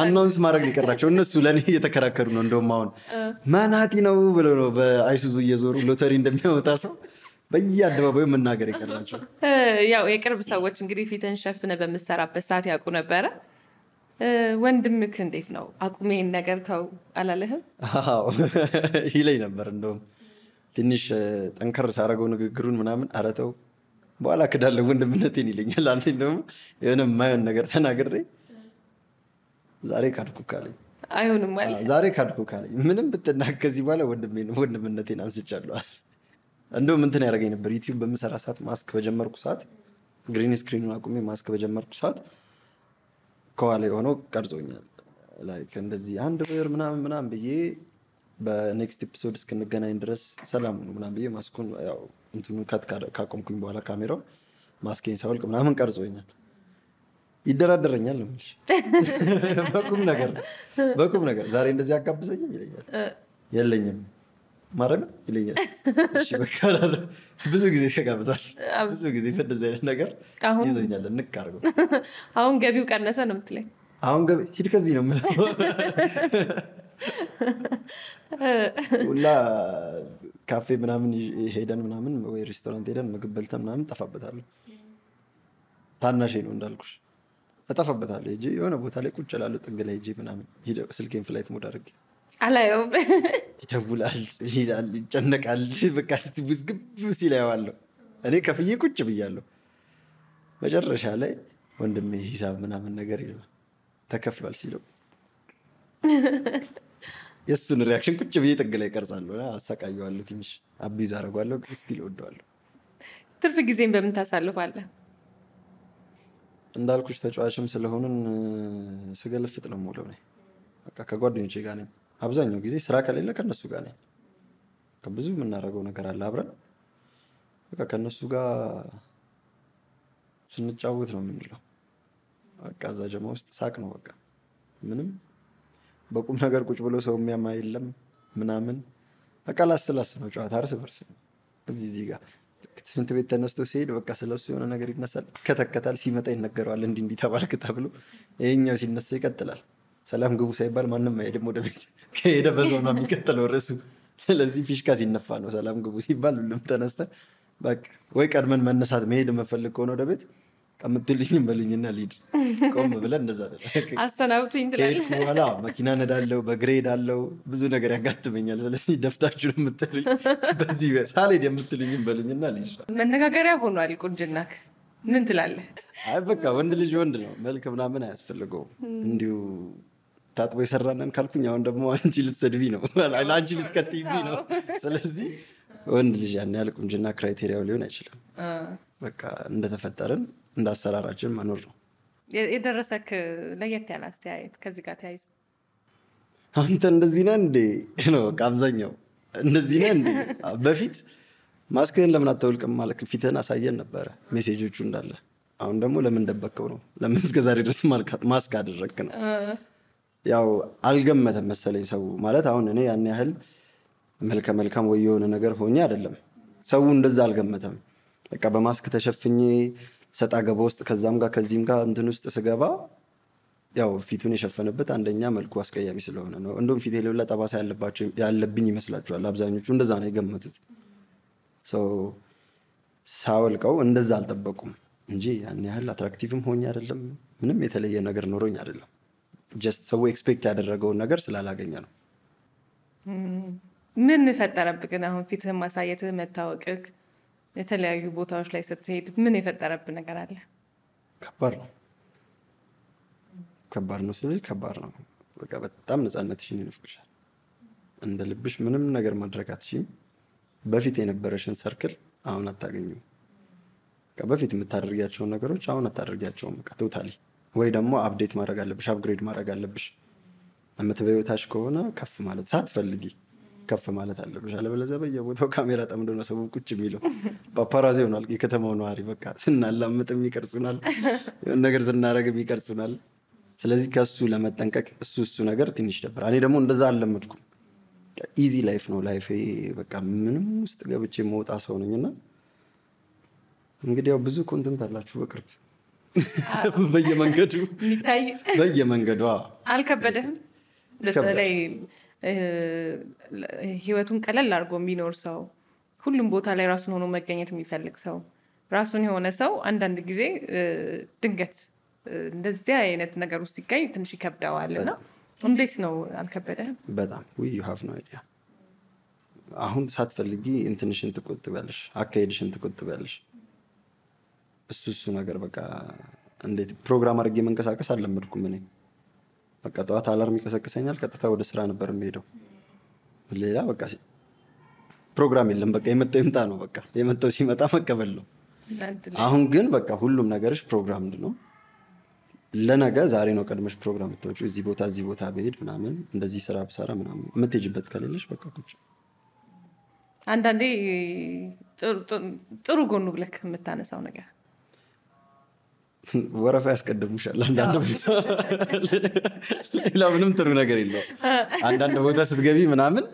Speaker 2: አናውንስ ማድረግ ሊቀራቸው እነሱ ለእኔ እየተከራከሩ ነው። እንደውም አሁን መናጢ ነው ብለው ነው በአይሱዙ እየዞሩ ሎተሪ እንደሚያወጣ ሰው በየአደባባዩ መናገር የቀራቸው።
Speaker 1: ያው የቅርብ ሰዎች እንግዲህ ፊትን ሸፍነ በምሰራበት ሰዓት ያውቁ ነበረ። ወንድምክ እንዴት ነው? አቁሜን ነገር ተው አላለህም?
Speaker 2: ይለኝ ነበር። እንደውም ትንሽ ጠንከር ሳረገው ንግግሩን ምናምን አረተው በኋላ ክዳለሁ ወንድምነቴን ይለኛል። አንዴ ደግሞ የሆነ የማይሆን ነገር ተናግሬ ዛሬ ካድኩ ካለኝ
Speaker 1: አይሆንም ማለት
Speaker 2: ዛሬ ካድኩ ካለኝ ምንም ብትናገር ከዚህ በኋላ ወንድምነቴን አንስቻለሁ። እንደውም እንትን ያደረገኝ ነበር። ዩቲዩብ በምሰራ ሰዓት ማስክ በጀመርኩ ሰዓት ግሪን ስክሪኑን አቁሜ ማስክ በጀመርኩ ሰዓት ከኋላ የሆነው ቀርጾኛል። ላይክ እንደዚህ 1 ብር ምናምን ብዬ በኔክስት ኤፒሶድ እስክንገናኝ ድረስ ሰላም ነው ምናምን ብዬ ማስኩን ያው እንትኑን ካቆምኩኝ በኋላ ካሜራው ማስኬን ሳውልቅ ምናምን ቀርጾኛል። ይደራደረኛል ነው የምልሽ። በቁም ነገር ዛሬ እንደዚህ አጋብዘኝም ይለኛል። የለኝም ማረም ይለኛል። እሺ በቃ ብዙ ጊዜ ተጋብዟል። ብዙ ጊዜ እንደዚህ አይነት ነገር ይዞኛል እንቃርገው።
Speaker 1: አሁን ገቢው ቀነሰ ነው የምትለኝ?
Speaker 2: አሁን ገቢ ሂድ ከዚህ ነው የምለው። ሁላ ካፌ ምናምን ሄደን ምናምን ወይ ሬስቶራንት ሄደን ምግብ በልተን ምናምን ጠፋበታለሁ። ታናሼ ነው እንዳልኩሽ እጠፋበታለሁ። ሂጅ የሆነ ቦታ ላይ ቁጭ እላለሁ ጥግ ላይ ሂጅ ምናምን ስልኬን ፍላይት ሞድ አድርጌ
Speaker 1: አላየውም።
Speaker 2: ይደውላል፣ ይሄዳል፣ ይጨነቃል። በቃ ውዝግብ ሲል አየዋለሁ። እኔ ከፍዬ ቁጭ ብያለሁ። መጨረሻ ላይ ወንድሜ ሂሳብ ምናምን ነገር ይላል ተከፍሏል ሲለው የእሱን ሪያክሽን ቁጭ ብዬ ጥግ ላይ ቀርጻለሁ። አሰቃየዋለሁ፣ ትንሽ አቢዩዝ አደርገዋለሁ፣ ስቲል እወደዋለሁ።
Speaker 1: ትርፍ ጊዜን በምን ታሳልፋለህ?
Speaker 2: እንዳልኩሽ ተጫዋችም ስለሆንን ስገለፍጥ ነው የምውለው። በቃ ከጓደኞቼ ጋር ነኝ አብዛኛው ጊዜ። ስራ ከሌለ ከነሱ ጋር ነኝ። ብዙ የምናደርገው ነገር አለ አብረን። በቃ ከነሱ ጋር ስንጫወት ነው የምንለው። በቃ እዛ ጀማ ውስጥ ሳቅ ነው በቃ። ምንም በቁም ነገር ቁጭ ብሎ ሰው የሚያማ የለም ምናምን። በቃ ላስላስ ነው ጨዋታ፣ እርስ በርስ ነው። እዚህ ጋር ስንት ቤት ተነስቶ ሲሄድ በቃ ስለሱ የሆነ ነገር ይነሳል፣ ይከተከታል። ሲመጣ ይነገረዋል እንዲህ ተባልክ ተብሎ። ይሄኛው ሲነሳ ይቀጥላል። ሰላም ግቡ ሳይባል ማንም አይሄድም ወደ ቤት። ከሄደ በዛው ነው የሚቀጥለው ርዕሱ። ስለዚህ ፊሽካ ሲነፋ ነው ሰላም ግቡ ሲባል ሁሉም ተነስተ በቃ ወይ ቀድመን መነሳት መሄድ የምፈልግ ከሆነ ወደ ቤት ከምትልኝም በሉኝና ልሂድ ቆም ብለን እንደዛ
Speaker 1: አሰናብቱኝ ትላለህ።
Speaker 2: ከሄድኩ በኋላ መኪና ነዳለው፣ በእግሬ ሄዳለው፣ ብዙ ነገር ያጋጥመኛል። ስለዚህ ደፍታችሁ ነው የምትሉኝ፣ በዚህ ሳልሄድ የምትሉኝም በሉኝና ልሂድ።
Speaker 1: መነጋገሪያ ሆኗል ቁንጅናክ። ምን ትላለህ?
Speaker 2: አይ በቃ ወንድ ልጅ ወንድ ነው፣ መልክ ምናምን አያስፈልገውም። እንዲሁ ታጥቦ የሰራነን ካልኩኝ አሁን ደግሞ አንቺ ልትሰድቢ ነው፣ አንቺ ልትከትይቢ ነው። ስለዚህ ወንድ ልጅ ያን ያህል ቁንጅና ክራይቴሪያው ሊሆን አይችልም። በቃ እንደተፈጠርን እንዳሰራራችን መኖር ነው።
Speaker 1: የደረሰክ ለየት ያለ አስተያየት ከዚህ ጋር ተያይዞ?
Speaker 2: አንተ እንደዚህ ነህ እንዴ ነው በቃ አብዛኛው እንደዚህ ነህ እንዴ። በፊት ማስክህን ለምን አታውልቅም ማለት ፊትህን አሳየን ነበረ ሜሴጆቹ እንዳለ። አሁን ደግሞ ለምን ደበከው ነው? ለምን እስከዛሬ ድረስ ማስክ አደረግክ ነው? ያው አልገመተም መሰለኝ ሰው ማለት። አሁን እኔ ያን ያህል መልካም ወይ የሆነ ነገር ሆኜ አይደለም፣ ሰው እንደዛ አልገመተም። በቃ በማስክ ተሸፍኜ ሰጣ ገባ ውስጥ ከዛም ጋር ከዚህም ጋር እንትን ውስጥ ስገባ ያው ፊቱን የሸፈነበት አንደኛ መልኩ አስቀያሚ ስለሆነ ነው። እንደውም ፊቴ ላይ ሁላ ጠባሳ ያለብኝ ይመስላችኋል አብዛኞቹ፣ እንደዛ ነው የገመቱት። ሳወልቀው እንደዛ አልጠበቁም እንጂ ያን ያህል አትራክቲቭም ሆኜ አይደለም፣ ምንም የተለየ ነገር ኖሮኝ አይደለም። ጀስት ሰው ኤክስፔክት ያደረገውን ነገር ስላላገኘ ነው።
Speaker 1: ምን ፈጠረብህ ግን አሁን ፊትህን ማሳየትህ መታወቅህ የተለያዩ ቦታዎች ላይ ስትሄድ ምን የፈጠረብህ ነገር አለ? ከባድ ነው ስለዚህ ከባድ ነው። በቃ በጣም ነፃነትሽን ይነፍቅሻል። እንደ ልብሽ ምንም ነገር ማድረግ አትችይም። በፊት የነበረሽን ሰርክል አሁን አታገኙም። በፊት የምታደርጊያቸውን ነገሮች አሁን አታደርጊያቸውም። በቃ ቶታሊ ወይ ደግሞ አፕዴት ማድረግ አለብሽ፣ አፕግሬድ ማድረግ አለብሽ። የምትበይወታሽ ከሆነ ከፍ ማለት ሳትፈልጊ ከፍ ማለት አለብሽ። አለበለዚያ በየቦታው ካሜራ ጠምዶ ነው ሰው ቁጭ የሚለው። ፓፓራዚ ሆኗል የከተማው ነዋሪ። በቃ ስናላምጥም ይቀርጹናል፣ የሆነ ነገር ስናደርግም ይቀርጹናል። ስለዚህ ከሱ ለመጠንቀቅ እሱ ነገር ትንሽ ደብራ። እኔ ደግሞ እንደዛ አልለመድኩም። ኢዚ ላይፍ ነው ላይፌ። በቃ ምንም ውስጥ ገብቼ መውጣ ሰው ነኝና እንግዲህ ያው ብዙ ኮንተንት አላችሁ በቅርብ በየመንገዱ አልከበደህም? በተለይ ህይወቱን ቀለል አድርጎ የሚኖር ሰው፣ ሁሉም ቦታ ላይ ራሱን ሆኖ መገኘት የሚፈልግ ሰው፣ ራሱን የሆነ ሰው አንዳንድ ጊዜ ድንገት እንደዚህ አይነት ነገር ውስጥ ሲገኝ ትንሽ ይከብደዋልና እንዴት ነው? አልከበደህም?
Speaker 2: በጣም you have no idea። አሁን ሳትፈልጊ እንትንሽን ትቆጥቢያለሽ፣ አካሄድሽን ትቆጥቢያለሽ። እሱ ነገር በቃ እንዴት ፕሮግራም አድርጌ መንቀሳቀስ አልለመድኩም እኔ። በቃ ጠዋት አላርም ይቀሰቅሰኛል፣ ቀጥታ ወደ ስራ ነበር የምሄደው። ሌላ በቃ ፕሮግራም የለም። በቃ የመጣው ይምጣ ነው፣ በቃ የመጣው ሲመጣ መቀበል ነው። አሁን ግን በቃ ሁሉም ነገርሽ ፕሮግራምድ ነው። ለነገ ዛሬ ነው ቀድመሽ ፕሮግራም የምትወጪው። እዚህ ቦታ ብሄድ ምናምን እንደዚህ ስራ ብሰራ ምናምን የምትሄጂበት ከሌለሽ በቃ ቁጭ።
Speaker 1: አንዳንዴ ጥሩ ጎኑ ብለክ የምታነሳው ነገር?
Speaker 2: ወረፋ ያስቀድሙሻል አንዳንድ ቦታ ሌላ ምንም ጥሩ ነገር የለውም አንዳንድ ቦታ ስትገቢ ምናምን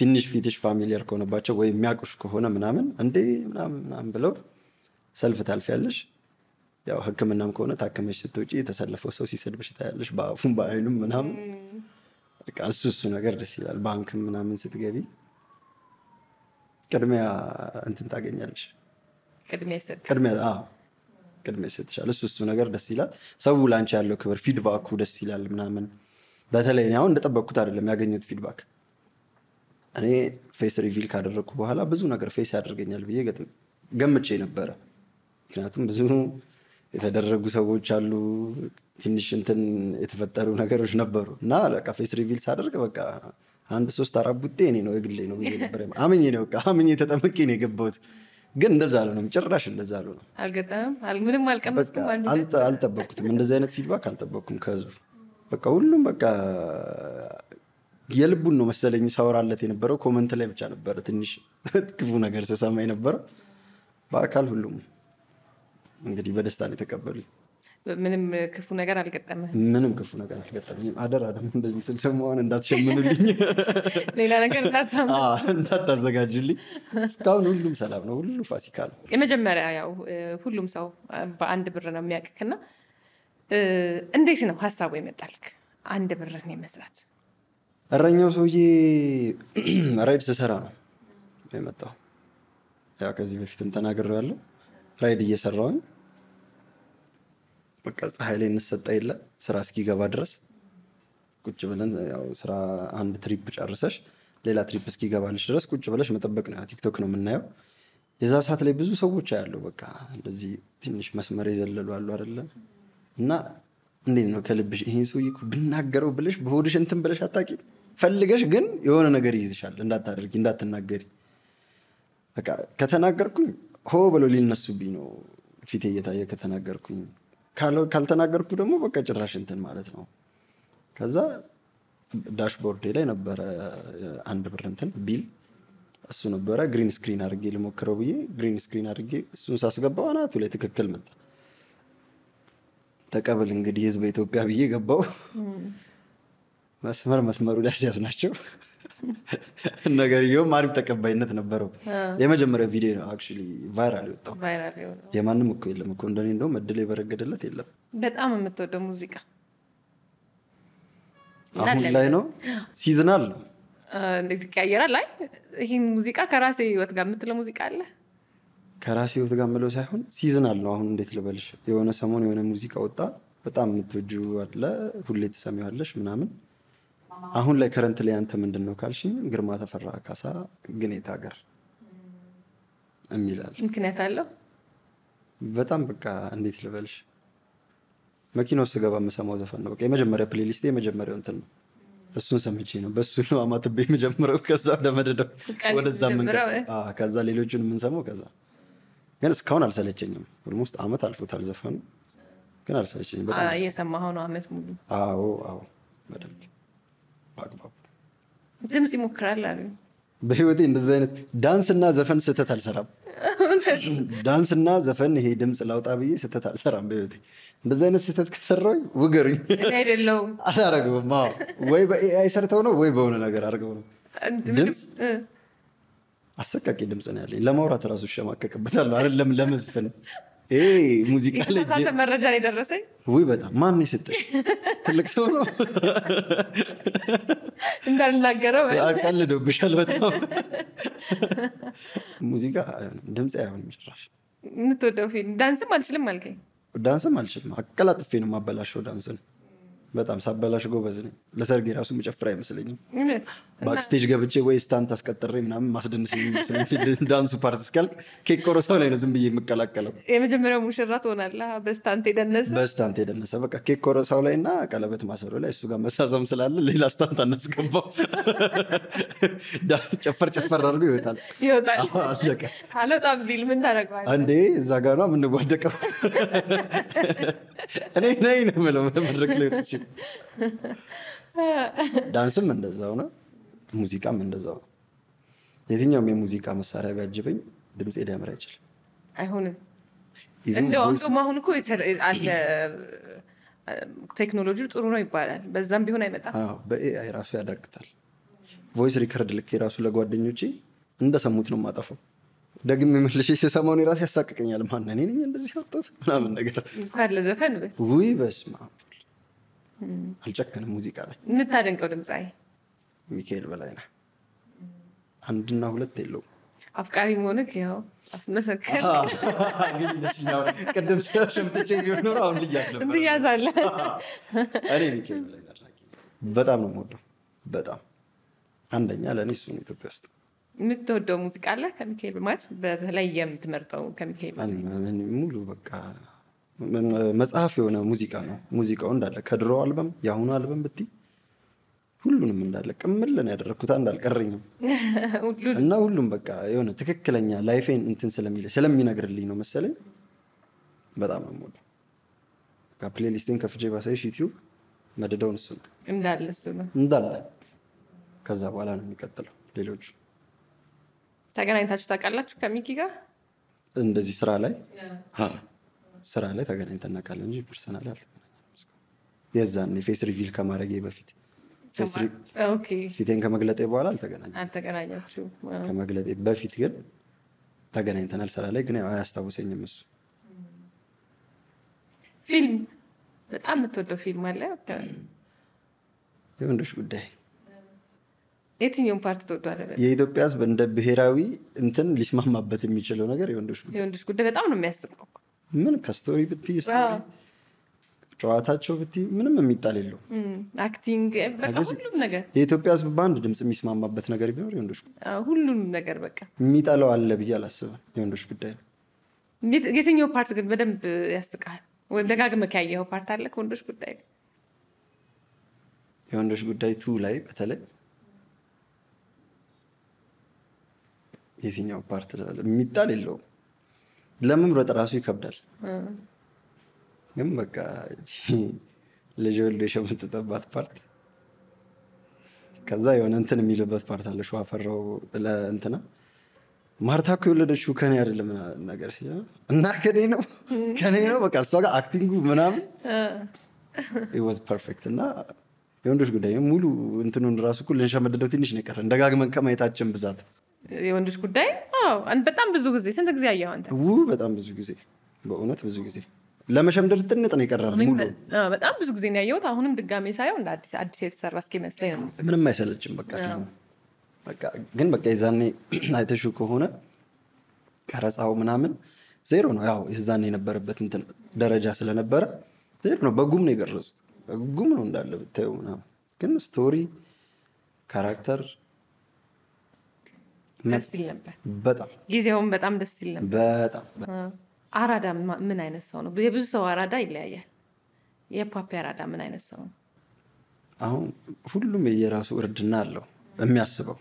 Speaker 2: ትንሽ ፊትሽ ፋሚሊየር ከሆነባቸው ወይ የሚያውቁሽ ከሆነ ምናምን እንዴ ምናምን ብለው ሰልፍ ታልፊያለሽ ያው ህክምናም ከሆነ ታከመሽ ስትወጪ የተሰለፈው ሰው ሲሰድብሽ ታያለሽ በአፉም በአይኑም ምናምን በቃ እሱ ነገር ደስ ይላል ባንክም ምናምን ስትገቢ ቅድሚያ እንትን ታገኛለሽ ቅድሚያ ይሰጥሻል እሱ ነገር ደስ ይላል ሰው ላንቺ ያለው ክብር ፊድባኩ ደስ ይላል ምናምን በተለይ እኔ አሁን እንደጠበቅኩት አይደለም ያገኘሁት ፊድባክ እኔ ፌስ ሪቪል ካደረግኩ በኋላ ብዙ ነገር ፌስ ያደርገኛል ብዬ ገምቼ ነበረ ምክንያቱም ብዙ የተደረጉ ሰዎች አሉ ትንሽ እንትን የተፈጠሩ ነገሮች ነበሩ እና በቃ ፌስ ሪቪል ሳደርግ በቃ 1-3-4 ቡጤ እኔ ነው እግሌ ነው ብዬ ነበር አምኜ ነው በቃ አምኜ ተጠምቄ ነው የገባሁት ግን እንደዛ አልሆነም ጭራሽ እንደዛ አልሆነም
Speaker 1: አልገጠመም ምንም አልቀመስኩም
Speaker 2: አልጠበቅኩትም እንደዚህ አይነት ፊድባክ አልጠበቅኩም ከህዝቡ በቃ ሁሉም በቃ የልቡን ነው መሰለኝ ሳወራለት የነበረው ኮመንት ላይ ብቻ ነበረ ትንሽ ክፉ ነገር ስሰማ የነበረው በአካል ሁሉም እንግዲህ በደስታ ነው የተቀበሉኝ
Speaker 1: ምንም ክፉ ነገር አልገጠመም
Speaker 2: ምንም ክፉ ነገር አልገጠመኝም አደራ ደግሞ እንደዚህ ስልሰማውን እንዳትሸምኑልኝ
Speaker 1: ሌላ ነገር
Speaker 2: እንዳታዘጋጁልኝ እስካሁን ሁሉም ሰላም ነው ሁሉ ፋሲካ ነው
Speaker 1: የመጀመሪያ ያው ሁሉም ሰው በአንድ ብር ነው የሚያውቅክና እንዴት ነው ሐሳቡ የመጣልክ አንድ ብርን የመስራት
Speaker 2: እረኛው ሰውዬ ራይድ ስሰራ ነው የመጣው ያው ከዚህ በፊትም ተናግሬያለሁ ራይድ እየሰራሁኝ በቃ ፀሐይ ላይ እንሰጣ የለ ስራ እስኪገባ ድረስ ቁጭ ብለን ያው ስራ አንድ ትሪፕ ጨርሰሽ ሌላ ትሪፕ እስኪገባልሽ ድረስ ቁጭ ብለሽ መጠበቅ ነው ቲክቶክ ነው የምናየው የዛ ሰዓት ላይ ብዙ ሰዎች ያለው በቃ እንደዚህ ትንሽ መስመር ይዘለሉ አሉ አይደለ እና እንዴት ነው ከልብሽ ይሄን ሰውዬ ብናገረው ብለሽ በሆድሽ እንትን ብለሽ አጣቂ ፈልገሽ ግን የሆነ ነገር ይይዝሻል እንዳታደርጊ እንዳትናገሪ በቃ ከተናገርኩኝ ሆ ብሎ ሊነሱብኝ ነው ፊቴ እየታየ ከተናገርኩኝ ካልተናገርኩ ደግሞ በቃ ጭራሽ እንትን ማለት ነው ከዛ ዳሽቦርድ ላይ ነበረ አንድ ብር እንትን ቢል እሱ ነበረ ግሪን ስክሪን አድርጌ ልሞክረው ብዬ ግሪን ስክሪን አድርጌ እሱን ሳስገባው አናቱ ላይ ትክክል መጣ ተቀበል እንግዲህ ህዝብ ኢትዮጵያ ብዬ ገባው መስመሩ ላይ ሲያስናቸው ነገርየውም አሪፍ ተቀባይነት ነበረው የመጀመሪያው ቪዲዮ ነው አክቹሊ ቫይራል የወጣው የማንም እኮ የለም እኮ እንደኔ እንደውም እድል የበረገደለት የለም
Speaker 1: በጣም የምትወደው ሙዚቃ
Speaker 2: አሁን ላይ ነው ሲዝናል ነው
Speaker 1: እንደዚህ ቀየራል ላይ ይሄን ሙዚቃ ከራሴ ህይወት ጋር የምትለው ሙዚቃ አለ
Speaker 2: ከራሴ ህይወት ጋር ምለው ሳይሆን ሲዝናል ነው አሁን እንዴት ልበልሽ የሆነ ሰሞን የሆነ ሙዚቃ ወጣ በጣም የምትወጂው አለ ሁሌ ትሰሚዋለሽ ምናምን አሁን ላይ ከረንት ላይ አንተ ምንድነው ካልሽኝ ግርማ ተፈራ ካሳ ግኔት ሀገር እሚላል
Speaker 1: ምክንያት አለው
Speaker 2: በጣም በቃ እንዴት ልበልሽ መኪናው ስገባ መሰማው ዘፈን ነው በቃ የመጀመሪያ ፕሌሊስት የመጀመሪያው እንትን ነው እሱን ሰምቼ ነው በሱ ነው አማትቤ የመጀመሪያው ከዛ ወደመደደው ወደዛ መንገድ ከዛ ሌሎችን ምን ሰማው ከዛ ግን እስካሁን አልሰለቸኝም ኦልሞስት አመት አልፎታል ዘፈኑ ግን አልሰለቸኝም በጣም
Speaker 1: እየሰማኸው ነው አመት ሙሉ
Speaker 2: አዎ በደንብ ባግባቡ
Speaker 1: ድምጽ ይሞክራል አሉ
Speaker 2: በህይወቴ እንደዚህ አይነት ዳንስና ዘፈን ስተት አልሰራም ዳንስና ዘፈን ይሄ ድምጽ ላውጣ ብዬ ስተት አልሰራም በህይወቴ እንደዚህ አይነት ስተት ከሰራሁኝ ውገሩኝ
Speaker 1: አይደለም
Speaker 2: አላረገውም ወይ በኤአይ ሰርተው ነው ወይ በሆነ ነገር አድርገው ነው ድምጽ አሰቃቂ ድምጽ ነው ያለኝ ለማውራት ራሱ ሸማቀቅበታለሁ አይደለም ለመዝፈን ሙዚቃ ላይ
Speaker 1: ሳተ መረጃ ላይ ደረሰኝ
Speaker 2: ወይ በጣም ማን ይሰጥሽ ትልቅ ሰው ነው
Speaker 1: እንዳልናገረው
Speaker 2: አቀልዶብሻል በጣም ሙዚቃ ድምጽ አይሆንም ጭራሽ
Speaker 1: የምትወደው ፊልም ዳንስም አልችልም አልከኝ
Speaker 2: ዳንስም አልችልም አቀላጥፌ ነው ማበላሸው ዳንስን በጣም ሳበላሽ ጎበዝ ነኝ ለሰርጌ ራሱ መጨፈር አይመስለኝም ባክስቴጅ ገብቼ ወይ ስታንት አስቀጥሬ ምናምን ማስደንስ ስለዚህ ዳንሱ ፓርት እስካልክ ኬክ ቆረሳው ላይ ነው ዝም ብዬ የምቀላቀለው
Speaker 1: የመጀመሪያው ሙሽራ ትሆናለህ በስታንት የደነሰ
Speaker 2: በቃ ኬክ ቆረሳው ላይና ቀለበት ማሰሮ ላይ እሱ ጋር መሳሳም ስላለ ሌላ ስታንት አናስገባው ዳንስ ጨፈር አድርጎ ይወጣል አለቀ
Speaker 1: አለጣም ቢል ምን ታደርገዋለህ
Speaker 2: አንዴ እዛ ጋር ነው የምንጓደቀው እኔ ነኝ ነው የምለው መድረክ ላይ ወጥቼ ዳንስም እንደዛው ነው ሙዚቃም እንደዛው ነው የትኛውም የሙዚቃ መሳሪያ ቢያጅበኝ ድምጼ ሊያምር አይችልም
Speaker 1: አይሆንም እንደውም አሁን እኮ አለ ቴክኖሎጂው ጥሩ ነው ይባላል። በዛም ቢሆን አይመጣም።
Speaker 2: በኤአይ ራሱ ያዳግታል። ቮይስ ሪከርድ ልክ የራሱ ለጓደኞቼ እንደሰሙት ነው የማጠፋው። ደግሜ መልሼ ስሰማውን የራሴ ያሳቅቀኛል። ማን እኔ ነኝ እንደዚህ ያወጣሁት ምናምን ነገር
Speaker 1: እንኳን ለዘፈን
Speaker 2: ውይ በስመ አብ አልጨከንም። ሙዚቃ ላይ
Speaker 1: የምታደንቀው ድምፃዊ
Speaker 2: ሚካኤል በላይነህ አንድና ሁለት የለውም።
Speaker 1: አፍቃሪ መሆንክ ያው አስመሰከር
Speaker 2: ቅድም ሸምጥቼ ቢሆን ኖሮ አሁን ልያዝ ነበር።
Speaker 1: እንትያዛለህ።
Speaker 2: እኔ ሚካኤል በላይነህ በጣም ነው የምወደው። በጣም አንደኛ ለእኔ እሱ ነው ኢትዮጵያ ውስጥ።
Speaker 1: የምትወደው ሙዚቃ አለ ከሚካኤል ማለት በተለየ የምትመርጠው ከሚካኤል?
Speaker 2: ሙሉ በቃ መጽሐፍ የሆነ ሙዚቃ ነው። ሙዚቃው እንዳለ ከድሮ አልበም የአሁኑ አልበም ብትይ ሁሉንም እንዳለ ቅምልን ያደረግኩት አንድ አልቀረኝም። እና ሁሉም በቃ የሆነ ትክክለኛ ላይፌን እንትን ስለሚነግርልኝ ነው መሰለኝ በጣም ነው የምወደው። ፕሌሊስቴን ከፍቼ ባሳይሽ ዩቲዩብ መደዳውን እሱ ነው እንዳለ። ከዛ በኋላ ነው የሚቀጥለው ሌሎች።
Speaker 1: ተገናኝታችሁ ታውቃላችሁ ከሚኪ ጋር?
Speaker 2: እንደዚህ ስራ ላይ ተገናኝተን እናውቃለን እንጂ ፐርሰናል አልተገናኘንም። የዛኔ ፌስ ሪቪል ከማድረጌ በፊት ፊቴን ከመግለጤ በኋላ
Speaker 1: አልተገናኛችሁ።
Speaker 2: ከመግለጤ በፊት ግን ተገናኝተናል ስራ ላይ። ግን አያስታውሰኝም እሱ።
Speaker 1: ፊልም በጣም የምትወደው ፊልም አለ?
Speaker 2: የወንዶች ጉዳይ።
Speaker 1: የትኛውን ፓርት ትወዷለህ?
Speaker 2: የኢትዮጵያ ሕዝብ እንደ ብሔራዊ እንትን ሊስማማበት የሚችለው ነገር የወንዶች
Speaker 1: ጉዳይ በጣም ነው የሚያስቀው።
Speaker 2: ምን ከስቶሪ ብትይ ጨዋታቸው ብትይ ምንም የሚጣል የለው።
Speaker 1: አክቲንግ በቃ ሁሉም ነገር
Speaker 2: የኢትዮጵያ ሕዝብ በአንድ ድምፅ የሚስማማበት ነገር ቢኖር የወንዶች
Speaker 1: ሁሉም ነገር በቃ
Speaker 2: የሚጠላው አለ ብዬ አላስብም። የወንዶች ጉዳይ ነው።
Speaker 1: የትኛው ፓርት ግን በደንብ ያስቃል? ወይም ደጋግመህ ያየኸው ፓርት አለ ከወንዶች ጉዳይ?
Speaker 2: የወንዶች ጉዳይ 2 ላይ በተለይ የትኛው ፓርት የሚጣል የለውም። ለመምረጥ ራሱ ይከብዳል። ግን በቃ ልጅ ወልዶ የሸመጠጠባት ፓርት፣ ከዛ የሆነ እንትን የሚልበት ፓርት አለ። ሸዋፈራው ለእንትና ማርታ እኮ የወለደችው ከኔ አይደለም ነገር እና ከኔ ነው በቃ እሷ ጋር አክቲንጉ ምናምን it was perfect። እና የወንዶች ጉዳይ ሙሉ እንትኑን ራሱ እኮ ልንሸመደደው ትንሽ ነው የቀረን ደጋግመን ከማየታችን ብዛት።
Speaker 1: የወንዶች ጉዳይ በጣም ብዙ ጊዜ ስንት ጊዜ አየኸው አንተ?
Speaker 2: በጣም ብዙ ጊዜ፣ በእውነት ብዙ ጊዜ። ለመሸምደድ ጥንጥ ነው የቀረን ሙሉ።
Speaker 1: በጣም ብዙ ጊዜ ነው ያየሁት። አሁንም ድጋሜ ሳየው እንደ አዲስ የተሰራ እስኪመስለኝ ነው።
Speaker 2: ምንም አይሰለችም በቃ ፊልሙ። በቃ ግን በቃ የዛኔ አይተሽው ከሆነ ቀረጻው ምናምን ዜሮ ነው። ያው የዛኔ የነበረበት እንትን ደረጃ ስለነበረ ዜሮ ነው። በጉም ነው የቀረጹት። በጉም ነው እንዳለ ብታየው ምናምን። ግን ስቶሪ ካራክተር
Speaker 1: ደስ ይል ነበር
Speaker 2: በጣም።
Speaker 1: ጊዜውም በጣም ደስ ይል ነበር
Speaker 2: በጣም።
Speaker 1: አራዳ ምን አይነት ሰው ነው? የብዙ ሰው አራዳ ይለያያል። የፓፒ አራዳ ምን አይነት ሰው ነው?
Speaker 2: አሁን ሁሉም የራሱ እርድና አለው የሚያስበው።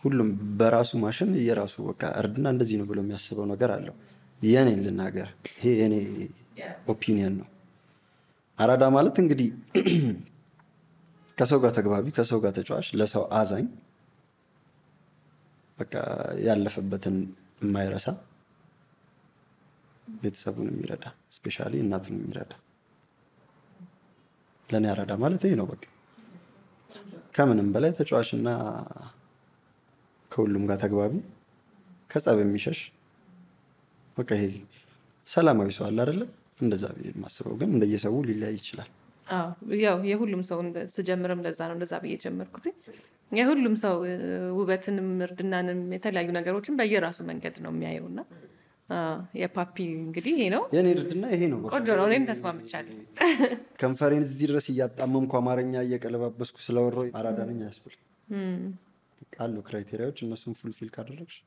Speaker 2: ሁሉም በራሱ ማሽን የራሱ በቃ እርድና እንደዚህ ነው ብሎ የሚያስበው ነገር አለው። የኔን ልናገር፣ ይሄ የኔ ኦፒኒየን ነው። አራዳ ማለት እንግዲህ ከሰው ጋር ተግባቢ፣ ከሰው ጋር ተጫዋች፣ ለሰው አዛኝ፣ በቃ ያለፈበትን የማይረሳ፣ ቤተሰቡን የሚረዳ፣ ስፔሻሊ እናቱን የሚረዳ። ለእኔ አራዳ ማለት ይሄ ነው በቃ። ከምንም በላይ ተጫዋችና ከሁሉም ጋር ተግባቢ፣ ከጸብ የሚሸሽ በቃ ይሄ ሰላማዊ ሰው አለ አይደለ? እንደዛ ብዬ የማስበው። ግን እንደየሰው ሊለያይ ይችላል።
Speaker 1: ያው የሁሉም ሰው ስጀምርም እንደዛ ነው። እንደዛ ብዬ ጀመርኩት። የሁሉም ሰው ውበትንም እርድናንም የተለያዩ ነገሮችን በየራሱ መንገድ ነው የሚያየውና የፓፒ እንግዲህ ይሄ ነው
Speaker 2: የኔ እርድና፣ ይሄ ነው
Speaker 1: ቆንጆ ነው። እኔም ተስማምቻለሁ።
Speaker 2: ከንፈሬን እዚህ ድረስ እያጣመምኩ አማርኛ እየቀለባበስኩ ስለወራሁ አራዳ ነኝ አያስብል አሉ ክራይቴሪያዎች። እነሱን ፉልፊል ካደረግሽ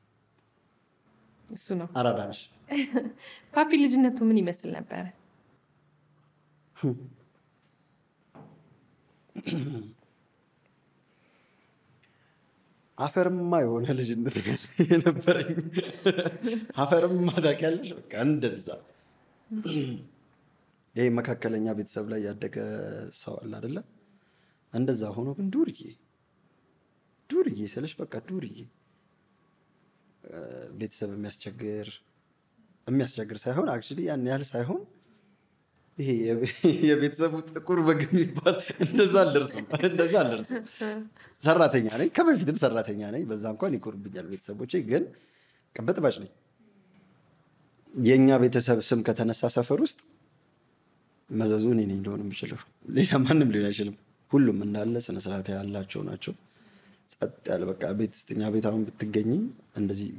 Speaker 1: እሱ ነው
Speaker 2: አራዳ ነሽ።
Speaker 1: ፓፒ ልጅነቱ ምን ይመስል ነበረ?
Speaker 2: አፈርማ የሆነ ልጅነት የነበረኝ። አፈርማ ታውቂያለሽ? በቃ እንደዛ ይሄ መካከለኛ ቤተሰብ ላይ ያደገ ሰው አለ አይደለ? እንደዛ ሆኖ ግን ዱርዬ ስልሽ በቃ ዱርዬ፣ ቤተሰብ የሚያስቸግር የሚያስቸግር ሳይሆን አክቹዋሊ ያን ያህል ሳይሆን ይሄ የቤተሰቡ ጥቁር በግ የሚባል እንደዛ አልደርስም። ሰራተኛ ነኝ፣ ከበፊትም ሰራተኛ ነኝ። በዛ እንኳን ይኮርብኛል ቤተሰቦቼ። ግን በጥባጭ ነኝ። የእኛ ቤተሰብ ስም ከተነሳ ሰፈር ውስጥ መዘዙ እኔ ነኝ እንደሆነ የምችለው፣ ሌላ ማንም ሊሆን አይችልም። ሁሉም እንዳለ ስነስርዓት ያላቸው ናቸው። ጸጥ ያለ በቃ ቤት ውስጥ እኛ ቤት አሁን ብትገኝ እንደዚህ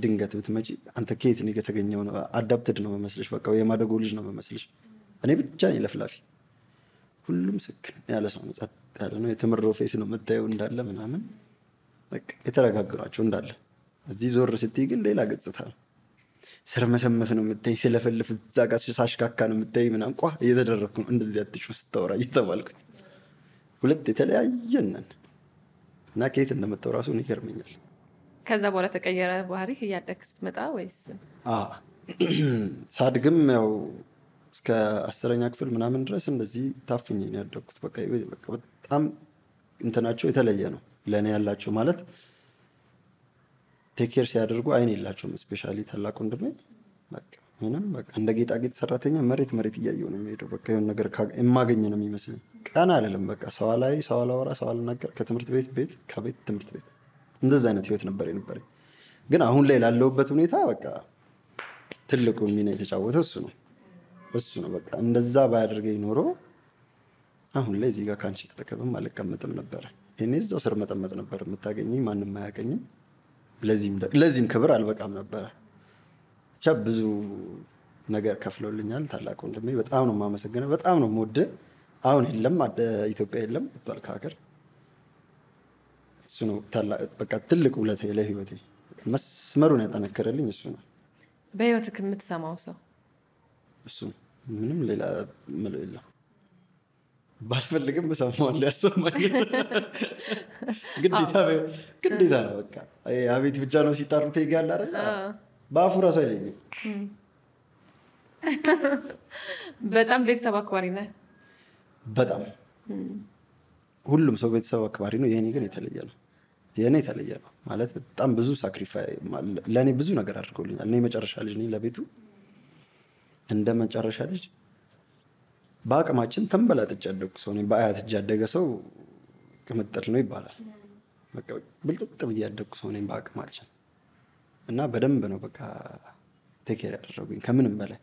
Speaker 2: ድንገት ብትመጪ አንተ ከየት ነው የተገኘው ነው አዳፕትድ ነው መመስልሽ፣ በቃ የማደጎ ልጅ ነው መመስልሽ። እኔ ብቻ ነኝ ለፍላፊ። ሁሉም ስክን ያለ ሰው ነው፣ ጸጥ ያለ ነው። የተመረው ፌስ ነው የምታየው እንዳለ ምናምን በቃ የተረጋጉ ናቸው እንዳለ። እዚህ ዞር ስትይ ግን ሌላ ገጽታ ነው። ስርመሰመስ ነው የምታይ፣ ስለፈልፍ እዛ ጋር ሳሽካካ ነው የምታይ ምናምን ቋ እየተደረግኩ ነው እንደዚህ አትጩ ስታወራ እየተባልኩኝ። ሁለት የተለያየን ነን እና ከየት እንደመጣው ራሱ ይገርመኛል።
Speaker 1: ከዛ በኋላ ተቀየረ ባህሪህ እያደግክ ስትመጣ ወይስ?
Speaker 2: ሳድግም ያው እስከ 10ኛ ክፍል ምናምን ድረስ እንደዚህ ታፍኜ ነው ያደግኩት። በቃ በጣም እንትናቸው የተለየ ነው ለእኔ ያላቸው ማለት ቴኬር ሲያደርጉ አይን የላቸውም። ስፔሻሊ ታላቅ ወንድሜ በቃ ምንም በቃ እንደ ጌጣጌጥ ሰራተኛ መሬት እያየው ነው የሚሄደው። በቃ የሆነ ነገር የማገኝ ነው የሚመስለኝ። ቀና አይደለም በቃ ሰው ላይ ሰው አላወራ ሰው አልናገር፣ ከትምህርት ቤት ከቤት ትምህርት ቤት እንደዛ አይነት ህይወት ነበር የነበረኝ። ግን አሁን ላይ ላለሁበት ሁኔታ በቃ ትልቁ ሚና የተጫወተው እሱ ነው። በቃ እንደዛ ባያደርገኝ ኖሮ አሁን ላይ እዚህ ጋር ካንቺ ተጠቀምም አልቀመጥም ነበር። እኔ እዛው ስር መጠመጥ ነበር የምታገኘኝ፣ ማንም አያቀኝም። ለዚህም ክብር አልበቃም ነበረ። ብቻ ብዙ ነገር ከፍሎልኛል ታላቅ ወንድሜ። በጣም ነው የማመሰግነው፣ በጣም ነው የምወደው። አሁን የለም ኢትዮጵያ የለም ወጥቷል ከሀገር። እሱ ነው በቃ ትልቅ ውለታዬ ለህይወቴ። መስመሩን ያጠነከረልኝ እሱ ነው።
Speaker 1: በህይወትህ የምትሰማው ሰው
Speaker 2: እሱ ምንም ሌላ ምለው የለም። ባልፈልግም እሰማዋለሁ፣ ያሰማኛል። ግዴታ ነው በቃ። አቤት ብቻ ነው ሲጣሩት ይጋል አይደል? በአፉ ራሱ አይለኝም።
Speaker 1: በጣም ቤተሰብ አክባሪ ነህ?
Speaker 2: በጣም ሁሉም ሰው ቤተሰብ አክባሪ ነው። የኔ ግን የተለየ ነው። የኔ የተለየ ነው ማለት በጣም ብዙ ሳክሪፋይ ለኔ ብዙ ነገር አድርገውልኛል። እኔ መጨረሻ ልጅ ነኝ ለቤቱ። እንደ መጨረሻ ልጅ በአቅማችን ተንበላጥጬ ያደግኩ ሰው ነኝ። በአያት እጅ ያደገ ሰው ቅምጥል ነው ይባላል። በቃ ብልጥጥ ብዬ ያደግኩ ሰው ነኝ በአቅማችን እና በደንብ ነው በቃ ቴኬር ያደረጉኝ ከምንም በላይ።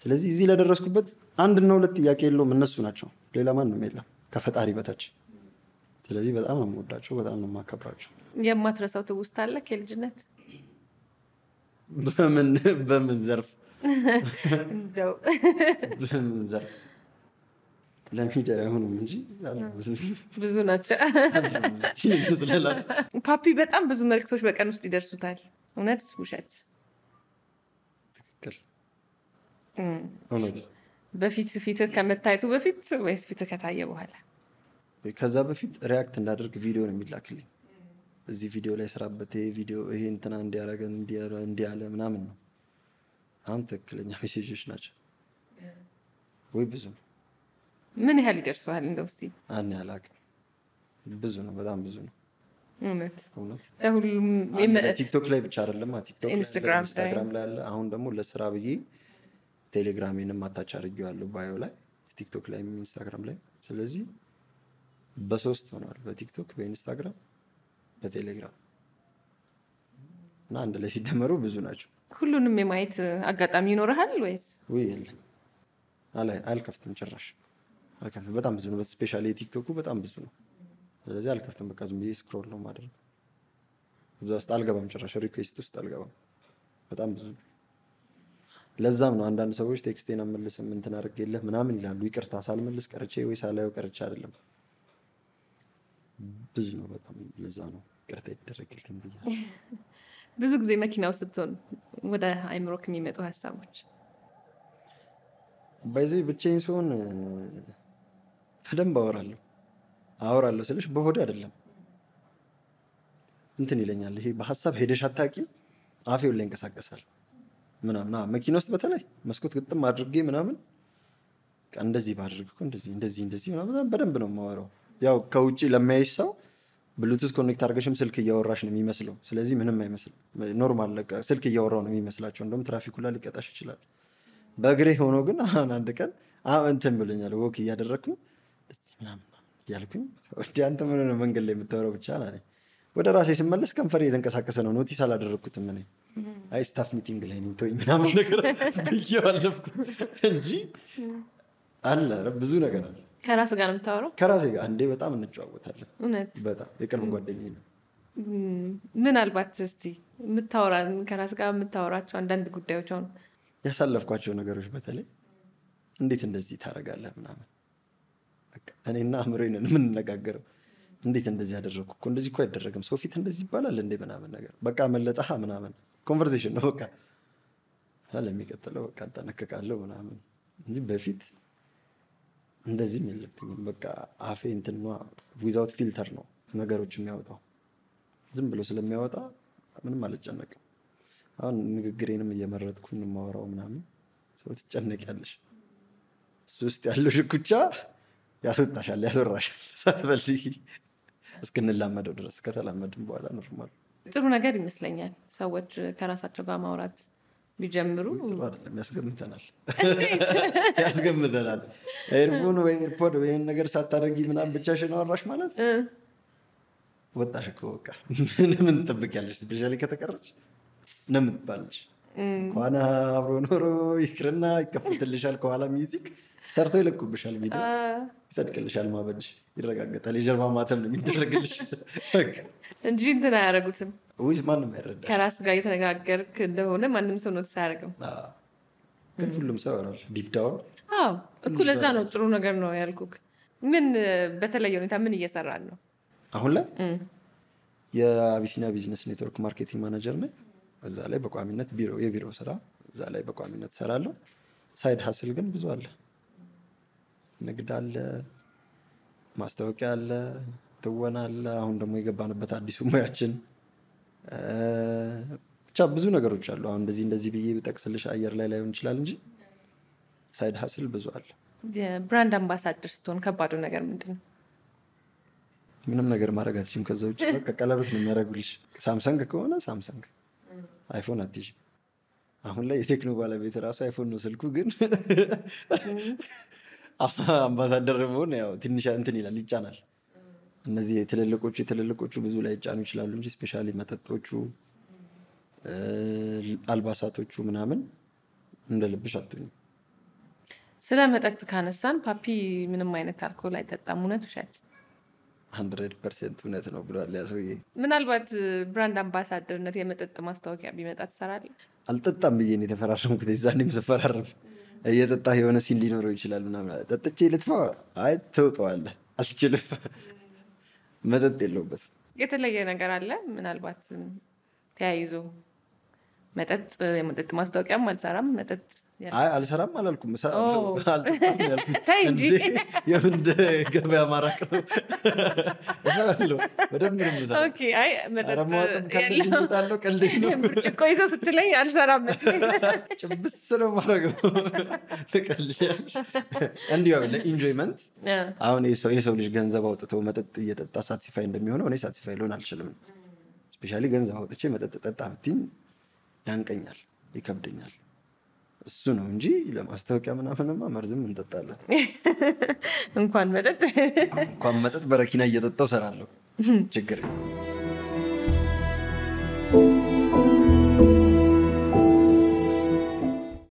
Speaker 2: ስለዚህ እዚህ ለደረስኩበት አንድና ሁለት ጥያቄ የለውም፣ እነሱ ናቸው። ሌላ ማንም የለም ከፈጣሪ በታች። ስለዚህ በጣም ነው የምወዳቸው፣ በጣም ነው የማከብራቸው።
Speaker 1: የማትረሳው ትውስታ አለ ከልጅነት?
Speaker 2: በምን ዘርፍ?
Speaker 1: እንደው
Speaker 2: በምን ዘርፍ? ለሚዲያ አይሆንም እንጂ
Speaker 1: ብዙ ናቸው። ፓፒ በጣም ብዙ መልክቶች በቀን ውስጥ ይደርሱታል። እውነት ውሸት?
Speaker 2: ትክክል። እውነት። በፊት
Speaker 1: ፊትህ ከመታየቱ በፊት ወይስ ፊትህ ከታየ በኋላ?
Speaker 2: ከዛ በፊት ሪያክት እንዳደርግ ቪዲዮ ነው የሚላክልኝ። እዚህ ቪዲዮ ላይ ስራበት፣ ቪዲዮ ይሄ እንትና እንዲያረገ እንዲያለ ምናምን ነው። አሁን ትክክለኛ ሜሴጆች ናቸው ወይ? ብዙ ነው።
Speaker 1: ምን ያህል ይደርሰዋል እንደው እስቲ?
Speaker 2: አን ያላቅም። ብዙ ነው፣ በጣም ብዙ ነው።
Speaker 1: እውነት
Speaker 2: ሁሉም ቲክቶክ ላይ ብቻ አይደለም፣ ቲክቶክ ኢንስታግራም ላይ አለ። አሁን ደግሞ ለስራ ብዬ ቴሌግራሜንም አታች አድርጌዋለሁ ባዮ ላይ፣ ቲክቶክ ላይ ኢንስታግራም ላይ። ስለዚህ በሶስት ሆኗል፣ በቲክቶክ በኢንስታግራም በቴሌግራም እና አንድ ላይ ሲደመሩ ብዙ ናቸው።
Speaker 1: ሁሉንም የማየት አጋጣሚ ይኖርሃል ወይስ?
Speaker 2: ወይ የለም፣ አልከፍትም ጭራሽ አልከፍትም። በጣም ብዙ ነው፣ ስፔሻሊ የቲክቶኩ በጣም ብዙ ነው። ስለዚህ አልከፍትም፣ በቃ ዝም ብዬ ስክሮል ነው ማድረግ። እዛ ውስጥ አልገባም፣ ጭራሽ ሪኩዌስት ውስጥ አልገባም። በጣም ብዙ ነው። ለዛም ነው አንዳንድ ሰዎች ቴክስቴን አመልስም እንትን አድርጌልህ ምናምን ይላሉ። ይቅርታ ሳልመልስ ቀርቼ ወይ ሳላየው ቀርቼ አይደለም፣ ብዙ ነው በጣም። ለዛ ነው ይቅርታ ይደረግልኝ ብያለሁ።
Speaker 1: ብዙ ጊዜ መኪናው ስትሆን ወደ አይምሮክ የሚመጡ ሀሳቦች?
Speaker 2: በዚህ ብቻዬን ስሆን በደንብ አወራለሁ ስልሽ በሆዴ አይደለም እንትን ይለኛል። ይሄ በሀሳብ ሄደሽ አታውቂም፣ አፌው ላይ ይንቀሳቀሳል ምናምን። መኪና ውስጥ በተለይ መስኮት ግጥም አድርጌ ምናምን እንደዚህ ባድርግ እኮ እንደዚህ ምናምን በደንብ ነው የማወራው። ያው ከውጪ ለሚያይሽ ሰው ብሉቱዝ ኮኔክት አድርገሽም ስልክ እያወራሽ ነው የሚመስለው። ስለዚህ ምንም አይመስልም። ኖርማል ስልክ እያወራው ነው የሚመስላቸው። እንደውም ትራፊኩ ላይ ሊቀጣሽ ይችላል። በእግሬ ሆኖ ግን አሁን አንድ ቀን እንትን ብሎኛል። ወክ እያደረግኩኝ ምናምን እያልኩኝ አንተ ምን ሆነህ መንገድ ላይ የምታወራው ብቻ አለኝ። ወደ ራሴ ስመለስ ከንፈሬ እየተንቀሳቀሰ ነው። ኖቲስ አላደረግኩትም። እኔ አይ ስታፍ ሚቲንግ ላይ ነው ተወኝ ምናምን ነገር ብዬ አለፍኩ እንጂ አለ ብዙ ነገር አለ።
Speaker 1: ከራስ ጋር ነው የምታወራው?
Speaker 2: ከራሴ ጋር አንዴ በጣም እንጨዋወታለን።
Speaker 1: እውነት
Speaker 2: በጣም የቅርብ ጓደኛዬ ነው።
Speaker 1: ምናልባት እስቲ የምታወራን ከራስ ጋር የምታወራቸው አንዳንድ ጉዳዮች አሁን
Speaker 2: ያሳለፍኳቸው ነገሮች በተለይ እንዴት እንደዚህ ታደርጋለህ ምናምን በቃ እኔና አእምሮዬ ነን የምንነጋገረው። እንዴት እንደዚህ ያደረግኩ እኮ እንደዚህ እኮ አይደረግም፣ ሰው ፊት እንደዚህ ይባላል እንዴ ምናምን ነገር በቃ መለጠሃ ምናምን ኮንቨርሴሽን ነው በቃ ለሚቀጥለው በቃ እንጠነቀቃለሁ ምናምን እንጂ በፊት እንደዚህም የለብኝም። በቃ አፌ እንትኗ ዊዛውት ፊልተር ነው ነገሮች የሚያወጣው። ዝም ብሎ ስለሚያወጣ ምንም አልጨነቅም። አሁን ንግግሬንም እየመረጥኩኝ የማወራው ምናምን ሰው ትጨነቂያለሽ። እሱ ውስጥ ያለው ሽኩቻ ያስወጣሻል፣ ያስወራሻል ሳትፈልጊ እስክንላመደው ድረስ። ከተላመድን በኋላ ኖርማል
Speaker 1: ጥሩ ነገር ይመስለኛል። ሰዎች ከራሳቸው ጋር ማውራት ቢጀምሩ
Speaker 2: አይደለም ያስገምተናል ያስገምተናል። ኤርፎን ወይ ኤርፖድ ወይ ነገር ሳታደርጊ ምናምን ብቻሽን አወራሽ ማለት ወጣሽ እኮ በቃ ምን ትጠብቂያለሽ? ስፔሻሊ ከተቀረጽሽ ነው የምትባልሽ። እንኳን አብሮ ኖሮ ይቅርና ይከፈትልሻል ከኋላ ሚውዚክ ሰርቶ ይለቁብሻል፣ ቪዲዮ ይሰድቅልሻል፣ ማበድሽ ይረጋገጣል። የጀርባ ማተም ነው የሚደረግልሽ
Speaker 1: እንጂ እንትን አያደርጉትም።
Speaker 2: ወይስ ማንም አይረዳሽ።
Speaker 1: ከራስ ጋር የተነጋገርክ እንደሆነ ማንም ሰው ኖቲስ አያደርግም።
Speaker 2: ግን ሁሉም ሰው ያወራል ዲፕ ዳውን።
Speaker 1: አዎ እኮ ለዛ ነው ጥሩ ነገር ነው ያልኩክ። ምን በተለየ ሁኔታ ምን እየሰራን ነው
Speaker 2: አሁን ላይ? የአቢሲኒያ ቢዝነስ ኔትወርክ ማርኬቲንግ ማኔጀር ነኝ። እዛ ላይ በቋሚነት የቢሮ ስራ እዛ ላይ በቋሚነት ሰራለሁ። ሳይድ ሀስል ግን ብዙ አለ። ንግድ አለ፣ ማስታወቂያ አለ፣ ትወና አለ። አሁን ደግሞ የገባንበት አዲሱ ሙያችን ብቻ ብዙ ነገሮች አሉ። አሁን እንደዚህ ብዬ ብጠቅስልሽ አየር ላይ ላይሆን ይችላል እንጂ ሳይድ ሀስል ብዙ አለ።
Speaker 1: የብራንድ አምባሳደር ስትሆን ከባዱ ነገር ምንድን ነው?
Speaker 2: ምንም ነገር ማድረግ አትችይም። ከዛ ውጭ በቃ ቀለበት ነው የሚያደርጉልሽ። ሳምሰንግ ከሆነ ሳምሰንግ፣ አይፎን አትይዥም። አሁን ላይ የቴክኖ ባለቤት ራሱ አይፎን ነው ስልኩ። ግን አምባሳደር መሆን ያው ትንሽ እንትን ይላል፣ ይጫናል። እነዚህ ትልልቆቹ ብዙ ላይ ይጫኑ ይችላሉ እንጂ ስፔሻሊ መጠጦቹ፣ አልባሳቶቹ ምናምን እንደ ልብሽ አትሁኝ።
Speaker 1: ስለ መጠጥ ካነሳን ፓፒ ምንም አይነት አልኮል አይጠጣም። እውነት ውሸት?
Speaker 2: 100% እውነት ነው ብሏል ያ ሰውዬ።
Speaker 1: ምናልባት ብራንድ አምባሳደርነት የመጠጥ ማስታወቂያ ቢመጣ ትሰራለህ?
Speaker 2: አልጠጣም ብዬ ነው የተፈራረምኩት። የዛኔም ስፈራረም እየጠጣህ የሆነ ሲል ሊኖረው ይችላል ምናምን። ጠጥቼ ልጥፋ? አይ ትውጠዋለህ፣ አልችልም። መጠጥ የለውበትም።
Speaker 1: የተለየ ነገር አለ ምናልባት ተያይዞ መጠጥ የመጠጥ ማስታወቂያም አልሰራም። መጠጥ
Speaker 2: አይ አልሰራም አላልኩም። አልጠጣም ያልኩት
Speaker 1: እንጂ
Speaker 2: የምን ገበያ ማራቅ ነው። እሰራለሁ በደንብ ነው የምሰራው።
Speaker 1: ኦኬ። አይ መጠጥ
Speaker 2: ያለው ቀልድ ነው።
Speaker 1: ብርጭቆ ይዘው ስትለኝ አልሰራም
Speaker 2: ጭብስ ነው የማደርገው። እንዲሁ ለኢንጆይመንት። አሁን የሰው ልጅ ገንዘብ አውጥተው መጠጥ እየጠጣ ሳቲስፋይ እንደሚሆነው እኔ ሳቲስፋይ ልሆን አልችልም። ስፔሻሊ ገንዘብ አውጥቼ መጠጥ ጠጣ ብትይኝ ያንቀኛል፣ ይከብደኛል። እሱ ነው እንጂ ለማስታወቂያ ምናምንማ መርዝም እንጠጣለን።
Speaker 1: እንኳን መጠጥ
Speaker 2: በረኪና እየጠጣው ሰራለሁ። ችግር